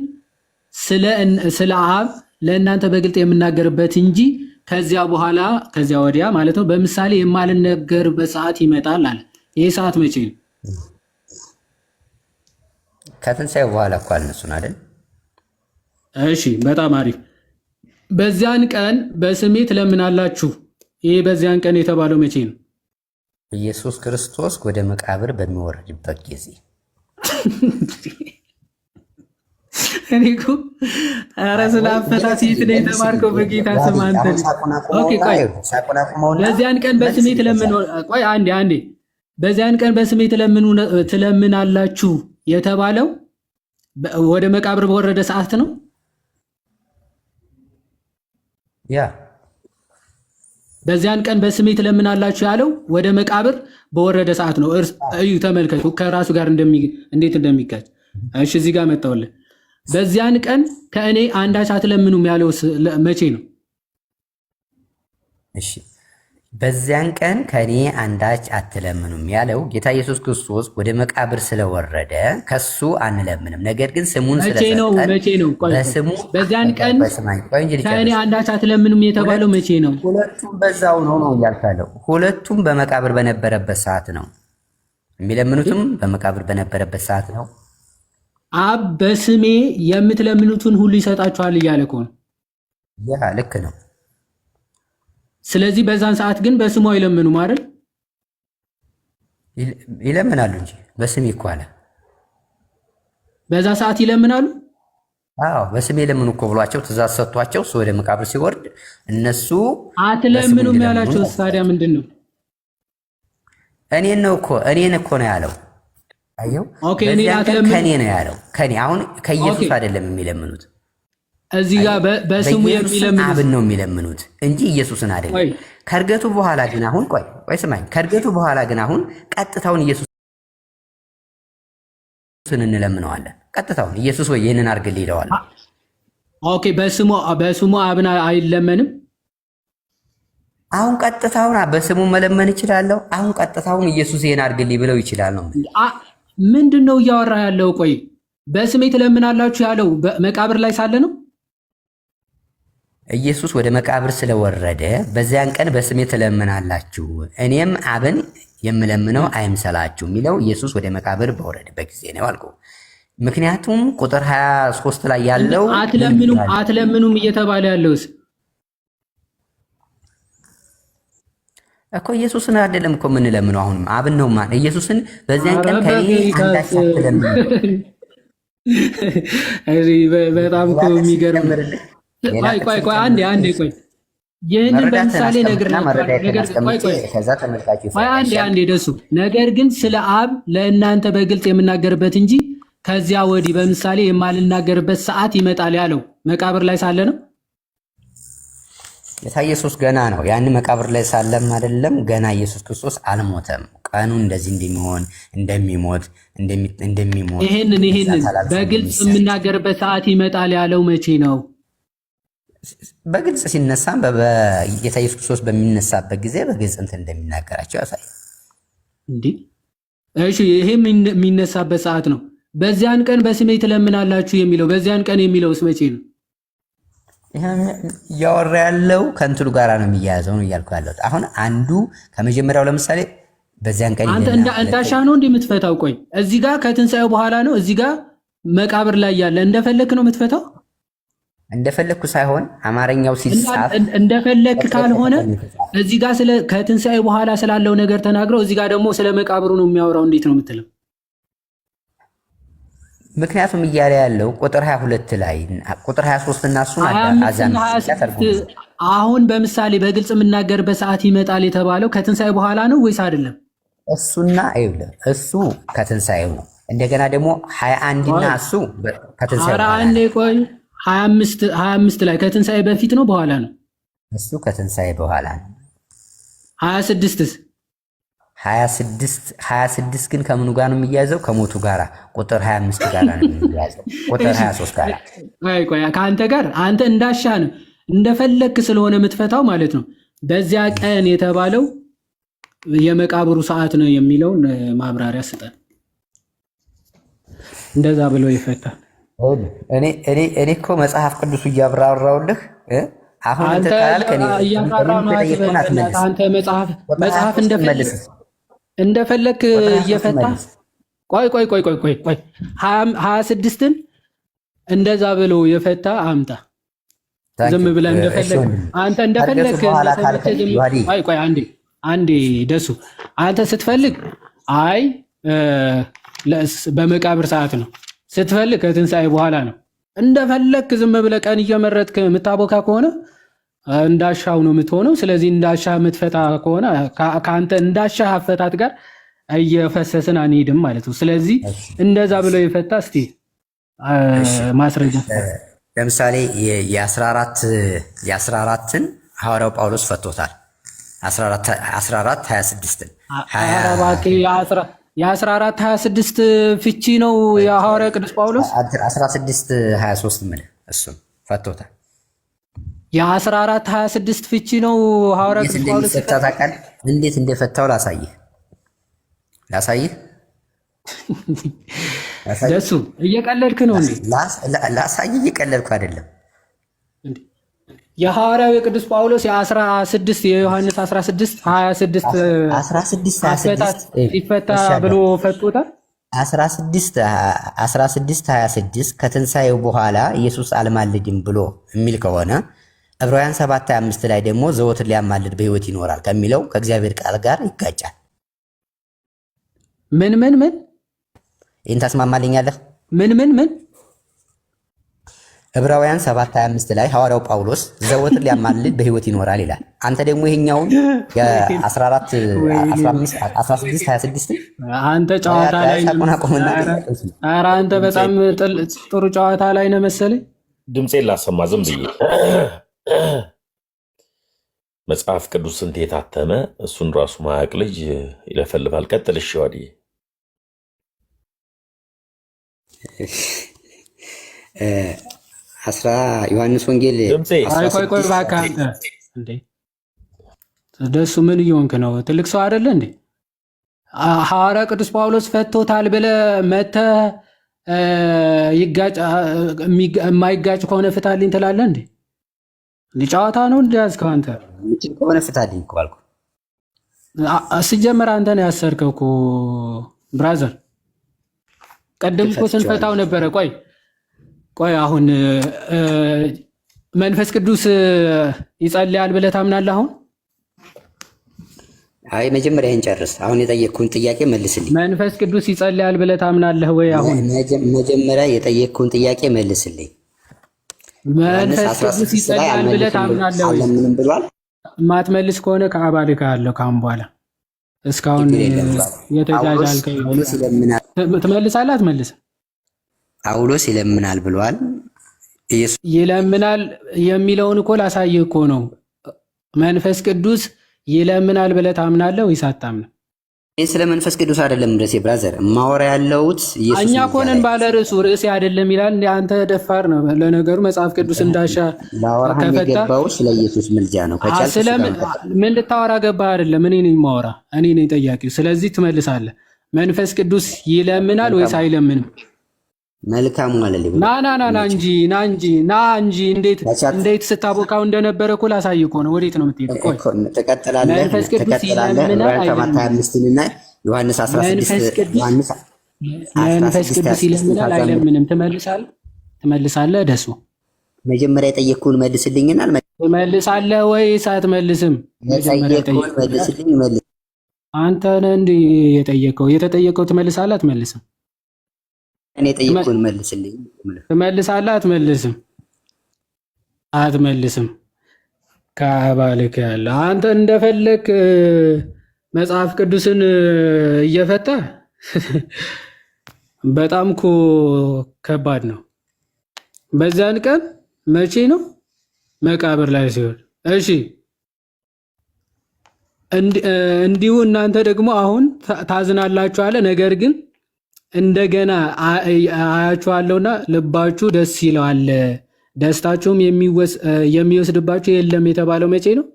ስለ አብ ለእናንተ በግልጥ የምናገርበት እንጂ ከዚያ በኋላ ከዚያ ወዲያ ማለት ነው በምሳሌ የማልነገርበት ሰዓት ይመጣል አለ። ይህ ሰዓት መቼ ነው?
ከትንሣኤው በኋላ እኮ አልነሱን አይደል?
እሺ በጣም አሪፍ። በዚያን ቀን በስሜ ትለምናላችሁ። ይህ በዚያን ቀን የተባለው መቼ ነው?
ኢየሱስ ክርስቶስ ወደ መቃብር በሚወርድበት ጊዜ።
እኔ እኮ ኧረ ስለ አፈታት የት ነው የተማርከው? በጌታ ስም አንተ። ኦኬ ቆይ በዚያን ቀን በስሜ ቆይ አንዴ በዚያን ቀን በስሜ ትለምናላችሁ የተባለው ወደ መቃብር በወረደ ሰዓት ነው።
ያ
በዚያን ቀን በስሜ ትለምናላችሁ ያለው ወደ መቃብር በወረደ ሰዓት ነው። እዩ ተመልከቱ፣ ከራሱ ጋር እንዴት እንደሚጋጭ። እሺ እዚህ ጋር መጣውልህ። በዚያን ቀን ከእኔ አንዳች አትለምኑም ያለው መቼ ነው?
እሺ በዚያን ቀን ከእኔ አንዳች አትለምኑም ያለው ጌታ ኢየሱስ ክርስቶስ ወደ መቃብር ስለወረደ ከሱ አንለምንም። ነገር ግን ስሙን ስለሰጠን
መቼ ነው?
በስሙ
በዚያን ቀን ከእኔ አንዳች አትለምኑም የተባለው መቼ ነው?
ሁለቱም በዛው ነው እያልካለሁ። ሁለቱም በመቃብር በነበረበት ሰዓት ነው። የሚለምኑትም በመቃብር በነበረበት ሰዓት ነው። አብ
በስሜ የምትለምኑትን ሁሉ ይሰጣችኋል እያለ እኮ ነው።
ያ ልክ ነው።
ስለዚህ በዛን ሰዓት ግን በስሙ አይለምኑም አይደል?
ይለምናሉ እንጂ በስሜ እኮ አለ።
በዛ ሰዓት ይለምናሉ።
አዎ በስሜ ለምኑ እኮ ብሏቸው ትእዛዝ ሰጥቷቸው እሱ ወደ መቃብር ሲወርድ እነሱ
አትለምኑም ያላቸው ታዲያ ምንድን ነው?
እኔን እኮ ነው ያለው። አየው
ኦኬ፣ እኔ አትለምኑ
ከኔ ነው ያለው። ከኔ አሁን ከኢየሱስ አይደለም የሚለምኑት።
እዚህ ጋር በስሙ የሚለምኑት
አብን ነው የሚለምኑት እንጂ ኢየሱስን አይደለም። ከእርገቱ በኋላ ግን አሁን ቆይ ስማኝ፣ ከእርገቱ በኋላ ግን አሁን ቀጥታውን ኢየሱስን እንለምነዋለን። ቀጥታውን ኢየሱስ ወይ ይህንን አድርግልኝ ይለዋል።
ኦኬ፣ በስሙ አብን አይለመንም።
አሁን ቀጥታውን በስሙ መለመን ይችላለሁ። አሁን ቀጥታውን ኢየሱስ ይህን አድርግልኝ ብለው ይችላል ነው።
ምንድን ነው እያወራ ያለው? ቆይ በስሜ ትለምናላችሁ ያለው መቃብር ላይ ሳለ ነው።
ኢየሱስ ወደ መቃብር ስለወረደ በዚያን ቀን በስሜ ትለምናላችሁ እኔም አብን የምለምነው አይምሰላችሁ የሚለው ኢየሱስ ወደ መቃብር በወረደበት ጊዜ ነው አልኩ። ምክንያቱም ቁጥር 23 ላይ ያለው
አትለምኑም እየተባለ ያለውስ
እኮ ኢየሱስን አይደለም እኮ የምንለምነው፣ አሁንም አብን ነው። ማን ኢየሱስን በዚያን ቀን ከኔ አንዳች አትለምኑ።
በጣም እኮ የሚገርም። ቆይ አንዴ ቆይ ይህንን በምሳሌ አንዴ ደሱ ነገር ግን ስለ አብ ለእናንተ በግልጽ የምናገርበት እንጂ ከዚያ ወዲህ በምሳሌ የማልናገርበት ሰዓት ይመጣል ያለው መቃብር ላይ ሳለ ነው።
ጌታ ኢየሱስ ገና ነው። ያን መቃብር ላይ ሳለም አይደለም ገና ኢየሱስ ክርስቶስ አልሞተም። ቀኑ እንደዚህ እንደሚሞት
ይሄንን በግልጽ የምናገርበት ሰዓት ይመጣል ያለው መቼ ነው?
በግልጽ ሲነሳም ጌታ ኢየሱስ ክርስቶስ በሚነሳበት ጊዜ በግልጽ እንደሚናገራቸው ያሳያል።
እንዲህ እሺ፣ ይሄ የሚነሳበት ሰዓት ነው። በዚያን ቀን በስሜ ትለምናላችሁ የሚለው በዚያን ቀን የሚለውስ መቼ ነው?
እያወራ ያለው ከእንትኑ ጋር ነው የሚያያዘው ነው እያልኩ ያለሁት። አሁን አንዱ ከመጀመሪያው ለምሳሌ በዚያን ቀን
አንተ እንዳሻ ነው እንደምትፈታው። ቆይ እዚህ ጋር ከትንሣኤው በኋላ ነው፣ እዚህ ጋር መቃብር ላይ ያለ እንደፈለክ ነው የምትፈታው።
እንደፈለኩ ሳይሆን አማርኛው ሲጻፍ
እንደፈለክ ካልሆነ እዚህ ጋር ከትንሣኤው በኋላ ስላለው ነገር ተናግረው እዚህ ጋር ደግሞ ስለ መቃብሩ ነው የሚያወራው። እንዴት ነው የምትለው?
ምክንያቱም እያለ ያለው ቁጥር 22 ላይ ቁጥር 23 እና እሱ
አሁን በምሳሌ በግልጽ የምናገርበት ሰዓት ይመጣል የተባለው ከትንሣኤ በኋላ ነው ወይስ አይደለም?
እሱና እሱ ከትንሣኤው ነው። እንደገና ደግሞ 21 እና እሱ ከትንሣኤው በኋላ ነው።
ቆይ 25 ላይ ከትንሣኤ በፊት ነው በኋላ ነው?
እሱ ከትንሣኤ በኋላ ነው።
26ስ
26 ግን ከምኑ ጋር ነው የሚያዘው? ከሞቱ ጋር ቁጥር 25 ጋር ነው የሚያዘው። ቁጥር 23 ጋር
ቆይ ከአንተ ጋር አንተ እንዳሻህ ነው እንደፈለክ ስለሆነ የምትፈታው ማለት ነው። በዚያ ቀን የተባለው የመቃብሩ ሰዓት ነው የሚለውን ማብራሪያ ስጠን። እንደዛ ብሎ ይፈታል።
እኔ እኮ መጽሐፍ ቅዱስ እያብራራውልህ አሁን አንተ ካልከኝ
አንተ መጽሐፍ እንደፈለክ እየፈታ ቆይ 26ን እንደዛ ብሎ የፈታ አምጣ። ዝም ብለህ እንደፈለክ አንተ እንደፈለክ ቆይ አንዴ ደሱ አንተ ስትፈልግ በመቃብር ሰዓት ነው ስትፈልግ ከትንሣኤ በኋላ ነው። እንደፈለክ ዝም ብለህ ቀን እየመረጥክ የምታቦካ ከሆነ እንዳሻው ነው የምትሆነው። ስለዚህ እንዳሻህ የምትፈታ ከሆነ ከአንተ እንዳሻህ አፈታት ጋር እየፈሰስን አንሄድም ማለት ነው። ስለዚህ እንደዛ ብለው የፈታ እስቲ ማስረጃ
ለምሳሌ የ14ን ሐዋርያው ጳውሎስ ፈቶታል። 14:26
የ14:26 ፍቺ ነው የሐዋርያው ቅዱስ ጳውሎስ
16:23 ምን እሱም ፈቶታል።
የ14:26 ፍቺ ነው ሐዋርያው ቅዱስ ጳውሎስ
ፈታታል። እንዴት እንደፈታው ላሳይህ
ደሱ እየቀለድክ ነው እንዴ?
ላሳይህ እየቀለድኩ አይደለም።
የሐዋርያው የቅዱስ ጳውሎስ የ16 የዮሐንስ 16:26 ሲፈታ ብሎ ፈቶታል።
16:26 ከትንሣኤው በኋላ ኢየሱስ አልማልድም ብሎ የሚል ከሆነ ዕብራውያን 7:25 ላይ ደግሞ ዘወትር ሊያማልድ በሕይወት ይኖራል ከሚለው ከእግዚአብሔር ቃል ጋር ይጋጫል።
ምን
ይህን ታስማማልኛለህ?
ምን
ዕብራውያን 7:25 ላይ ሐዋርያው ጳውሎስ ዘወትር ሊያማልድ በሕይወት ይኖራል ይላል። አንተ ደግሞ ይሄኛውን የ16:26
አንተ ጨዋታ ላይ አንተ በጣም ጥሩ ጨዋታ ላይ ነው መሰለኝ።
ድምፄን ላሰማ ዝም ብዬ መጽሐፍ ቅዱስ ስንት የታተመ እሱን ራሱ ማያውቅ ልጅ ይለፈልፋል። ቀጥል። እሺ ወዲህ
ዮሐንስ ወንጌል
ቆይ እባክህ አንተ እንዴ ደሱ ምን እየሆንክ ነው? ትልቅ ሰው አይደለ እንዴ? ሐዋርያ ቅዱስ ጳውሎስ ፈቶታል ብለህ መተህ የማይጋጭ ከሆነ ፍታልኝ ትላለህ እንዴ? ጨዋታ ነው እንደ ያዝከው አንተ
ከሆነ ፍታልኝ እኮ አልኩህ።
ሲጀመር አንተ ነው ያሰርከው እኮ ብራዘር። ቀደም እኮ ስንፈታው ነበረ። ቆይ አሁን መንፈስ ቅዱስ ይጸልያል ብለህ ታምናለህ? አሁን
አይ መጀመሪያ ይሄን ጨርስ። አሁን የጠየቅኩህን ጥያቄ መልስልኝ።
መንፈስ ቅዱስ ይጸልያል ብለህ ታምናለህ ወይ? አሁን
መጀመሪያ የጠየቅኩህን ጥያቄ መልስልኝ።
መንፈስ ቅዱስ ይጸልያል ብለህ ታምናለህ ወይ?
ምንም ብሏል።
ማትመልስ ከሆነ ከአባልህ ካለው ካሁን በኋላ እስካሁን የተጃጃልከው ትመልሳለህ አትመልስም?
ጳውሎስ ይለምናል ብሏል።
ይለምናል የሚለውን እኮ ላሳይህ እኮ ነው። መንፈስ ቅዱስ ይለምናል ብለህ ታምናለህ ወይስ አታምንም?
ይህ ስለ መንፈስ ቅዱስ አይደለም ደሴ ብራዘር ማወራ ያለውት ኢየሱስ
እኛ ኮነን ባለ ርዕሴ አይደለም ይላል። አንተ ደፋር ነው። ለነገሩ መጽሐፍ ቅዱስ እንዳሻ
ላወራህ የሚገባው ስለ ኢየሱስ ምልጃ ነው።
ምን ልታወራ ገባህ? አይደለም እኔ ነኝ ማወራ፣ እኔ ነኝ ጠያቂው። ስለዚህ ትመልሳለህ። መንፈስ ቅዱስ ይለምናል ወይስ አይለምንም?
መልካም ማለት
ና እንጂ እንዴት ስታቦካው እንደነበረ እኮ ላሳይ እኮ ነው። ወዴት ነው የምትሄደው? ቆይ
ተቀጥላለህ።
መንፈስ ቅዱስ ይለምናል አይለምንም?
ዮሐንስ 16
መንፈስ ቅዱስ ይለምናል አይለምንም? ትመልሳለህ? ደሱ
መጀመሪያ የጠየቅኩህን መልስልኝና
ትመልሳለህ ወይስ አትመልስም?
የጠየቅኩህን መልስልኝ። መልስ
አንተ ነህ እንደ የተጠየቀው ትመልሳለህ አትመልስም?
እኔ የጠየቅኩህን መልስልኝ።
ትመልሳለህ አትመልስም? አትመልስም። ካባልክ ያለ አንተ እንደፈለክ መጽሐፍ ቅዱስን እየፈታ በጣም እኮ ከባድ ነው። በዛን ቀን መቼ ነው? መቃብር ላይ ሲሆን እሺ እንዲሁ እናንተ ደግሞ አሁን ታዝናላችሁ አለ። ነገር ግን እንደገና አያችኋለሁና ልባችሁ ደስ ይለዋል፣ ደስታችሁም የሚወስድባችሁ የለም የተባለው መቼ ነው?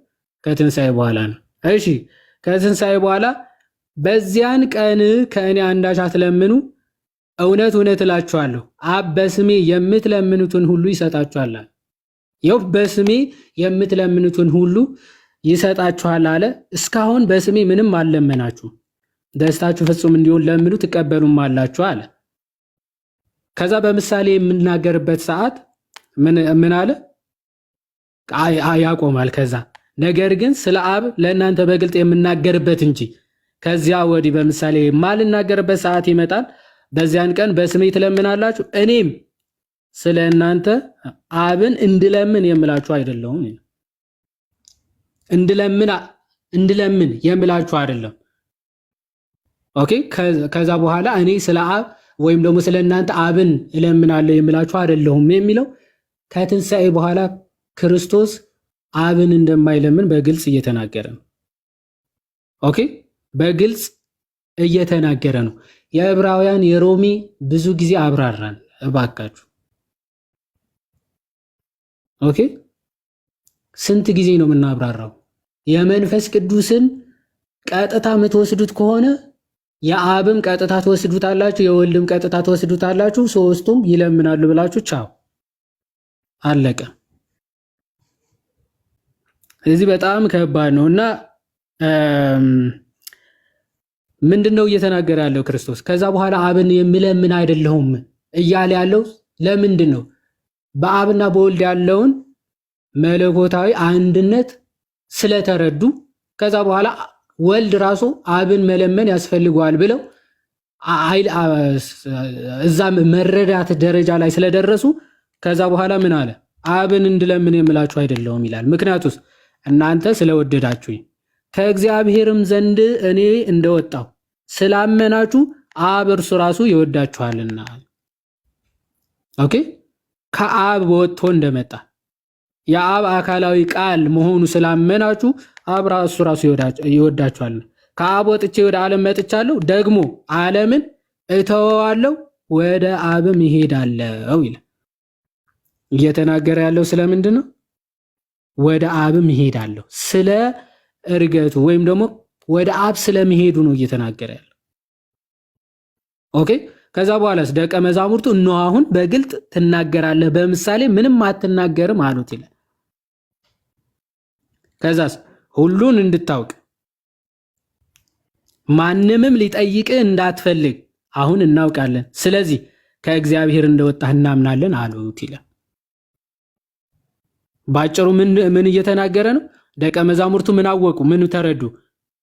ከትንሣኤ በኋላ ነው። እሺ ከትንሣኤ በኋላ በዚያን ቀን ከእኔ አንዳች አትለምኑ፣ እውነት እውነት እላችኋለሁ አብ በስሜ የምትለምኑትን ሁሉ ይሰጣችኋል። ይኸው በስሜ የምትለምኑትን ሁሉ ይሰጣችኋል አለ። እስካሁን በስሜ ምንም አልለመናችሁ፣ ደስታችሁ ፍጹም እንዲሆን ለምኑ ትቀበሉም አላችሁ አለ። ከዛ በምሳሌ የምናገርበት ሰዓት ምን አለ? ያቆማል። ከዛ ነገር ግን ስለ አብ ለእናንተ በግልጥ የምናገርበት እንጂ ከዚያ ወዲህ በምሳሌ የማልናገርበት ሰዓት ይመጣል። በዚያን ቀን በስሜ ትለምናላችሁ፣ እኔም ስለ እናንተ አብን እንድለምን የምላችሁ አይደለሁም። እንድለምን የምላችሁ አይደለም። ኦኬ። ከዛ በኋላ እኔ ስለ አብ ወይም ደግሞ ስለ እናንተ አብን እለምናለሁ የምላችሁ አይደለሁም የሚለው ከትንሣኤ በኋላ ክርስቶስ አብን እንደማይለምን በግልጽ እየተናገረ ነው። ኦኬ፣ በግልጽ እየተናገረ ነው። የዕብራውያን የሮሜ ብዙ ጊዜ አብራራን እባካችሁ። ኦኬ፣ ስንት ጊዜ ነው የምናብራራው? የመንፈስ ቅዱስን ቀጥታ የምትወስዱት ከሆነ የአብም ቀጥታ ትወስዱታላችሁ፣ የወልድም ቀጥታ ትወስዱታላችሁ። ሶስቱም ይለምናሉ ብላችሁ ቻው፣ አለቀ። ስለዚህ በጣም ከባድ ነው እና ምንድን ነው እየተናገረ ያለው ክርስቶስ? ከዛ በኋላ አብን የምለምን አይደለሁም እያለ ያለው ለምንድን ነው? በአብና በወልድ ያለውን መለኮታዊ አንድነት ስለተረዱ ከዛ በኋላ ወልድ ራሱ አብን መለመን ያስፈልገዋል ብለው እዛም መረዳት ደረጃ ላይ ስለደረሱ ከዛ በኋላ ምን አለ? አብን እንድለምን የምላችሁ አይደለሁም ይላል። ምክንያቱስ እናንተ ስለወደዳችሁኝ ከእግዚአብሔርም ዘንድ እኔ እንደወጣሁ ስላመናችሁ አብ እርሱ ራሱ ይወዳችኋልና። ኦኬ፣ ከአብ ወጥቶ እንደመጣ የአብ አካላዊ ቃል መሆኑ ስላመናችሁ አብ እርሱ ራሱ ይወዳችኋል። ከአብ ወጥቼ ወደ ዓለም መጥቻለሁ፣ ደግሞ ዓለምን እተወዋለሁ፣ ወደ አብም ይሄዳለሁ ይላል። እየተናገረ ያለው ስለምንድን ነው? ወደ አብም ይሄዳለሁ፣ ስለ እርገቱ ወይም ደግሞ ወደ አብ ስለመሄዱ ነው እየተናገረ ያለው። ኦኬ። ከዛ በኋላስ ደቀ መዛሙርቱ እነሆ አሁን በግልጥ ትናገራለህ፣ በምሳሌ ምንም አትናገርም አሉት ይላል። ከዛስ ሁሉን እንድታውቅ ማንምም ሊጠይቅህ እንዳትፈልግ አሁን እናውቃለን፣ ስለዚህ ከእግዚአብሔር እንደወጣህ እናምናለን አሉት ይላል። ባጭሩ ምን እየተናገረ ነው? ደቀ መዛሙርቱ ምን አወቁ? ምን ተረዱ?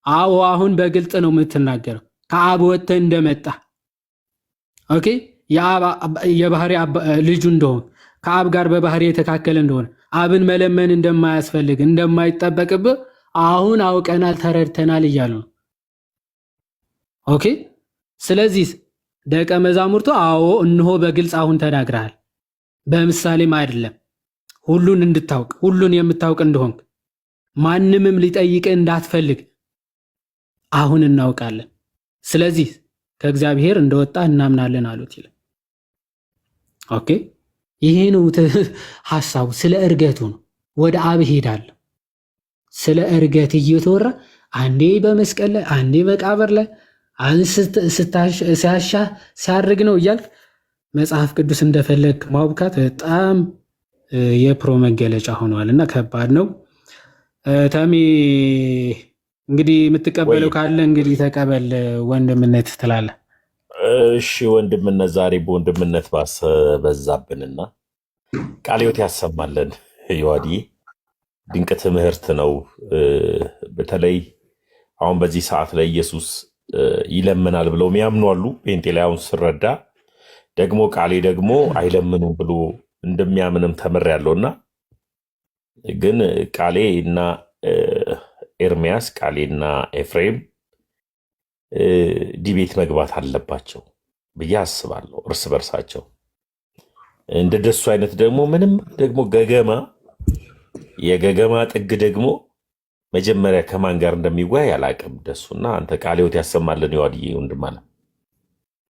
አዎ አሁን በግልጥ ነው የምትናገረው፣ ከአብ ወጥተህ እንደመጣ። ኦኬ፣ የባህሪ ልጁ እንደሆነ ከአብ ጋር በባህሪ የተካከለ እንደሆነ አብን መለመን እንደማያስፈልግ እንደማይጠበቅብህ አሁን አውቀናል፣ ተረድተናል እያሉ ነው። ኦኬ። ስለዚህ ደቀ መዛሙርቱ አዎ እነሆ በግልጽ አሁን ተናግረሃል፣ በምሳሌም አይደለም፣ ሁሉን እንድታውቅ ሁሉን የምታውቅ እንደሆንክ ማንምም ሊጠይቅህ እንዳትፈልግ አሁን እናውቃለን። ስለዚህ ከእግዚአብሔር እንደወጣ እናምናለን አሉት ይላል። ኦኬ ይሄ ነው ሐሳቡ። ስለ እርገቱ ነው። ወደ አብ ሄዳለሁ። ስለ እርገት እየተወራ አንዴ በመስቀል ላይ አንዴ መቃብር ላይ ሲያሻ ሲያርግ ነው እያልክ መጽሐፍ ቅዱስ እንደፈለግ ማውካት በጣም የፕሮ መገለጫ ሆነዋል እና ከባድ ነው። ተሜ እንግዲህ የምትቀበለው ካለ እንግዲህ ተቀበል። ወንድምነት ትላለህ።
እሺ ወንድምነት ዛሬ በወንድምነት በዛብንና ቃለ ሕይወት ያሰማለን። ዮሐንዬ ድንቅ ትምህርት ነው። በተለይ አሁን በዚህ ሰዓት ላይ ኢየሱስ ይለምናል ብለው የሚያምኑ አሉ። ጴንጤ ላይ አሁን ስረዳ ደግሞ ቃሌ ደግሞ አይለምኑም ብሎ እንደሚያምንም ተምሬያለሁና ግን ቃሌ እና ኤርሚያስ ቃሌና ኤፍሬም ዲቤት መግባት አለባቸው ብዬ አስባለሁ። እርስ በርሳቸው እንደ ደሱ አይነት ደግሞ ምንም ደግሞ ገገማ የገገማ ጥግ ደግሞ መጀመሪያ ከማን ጋር እንደሚወያይ አላውቅም። ደሱና አንተ ቃለ ሕይወት ያሰማልን። ዮሐንዬ ወንድም አለ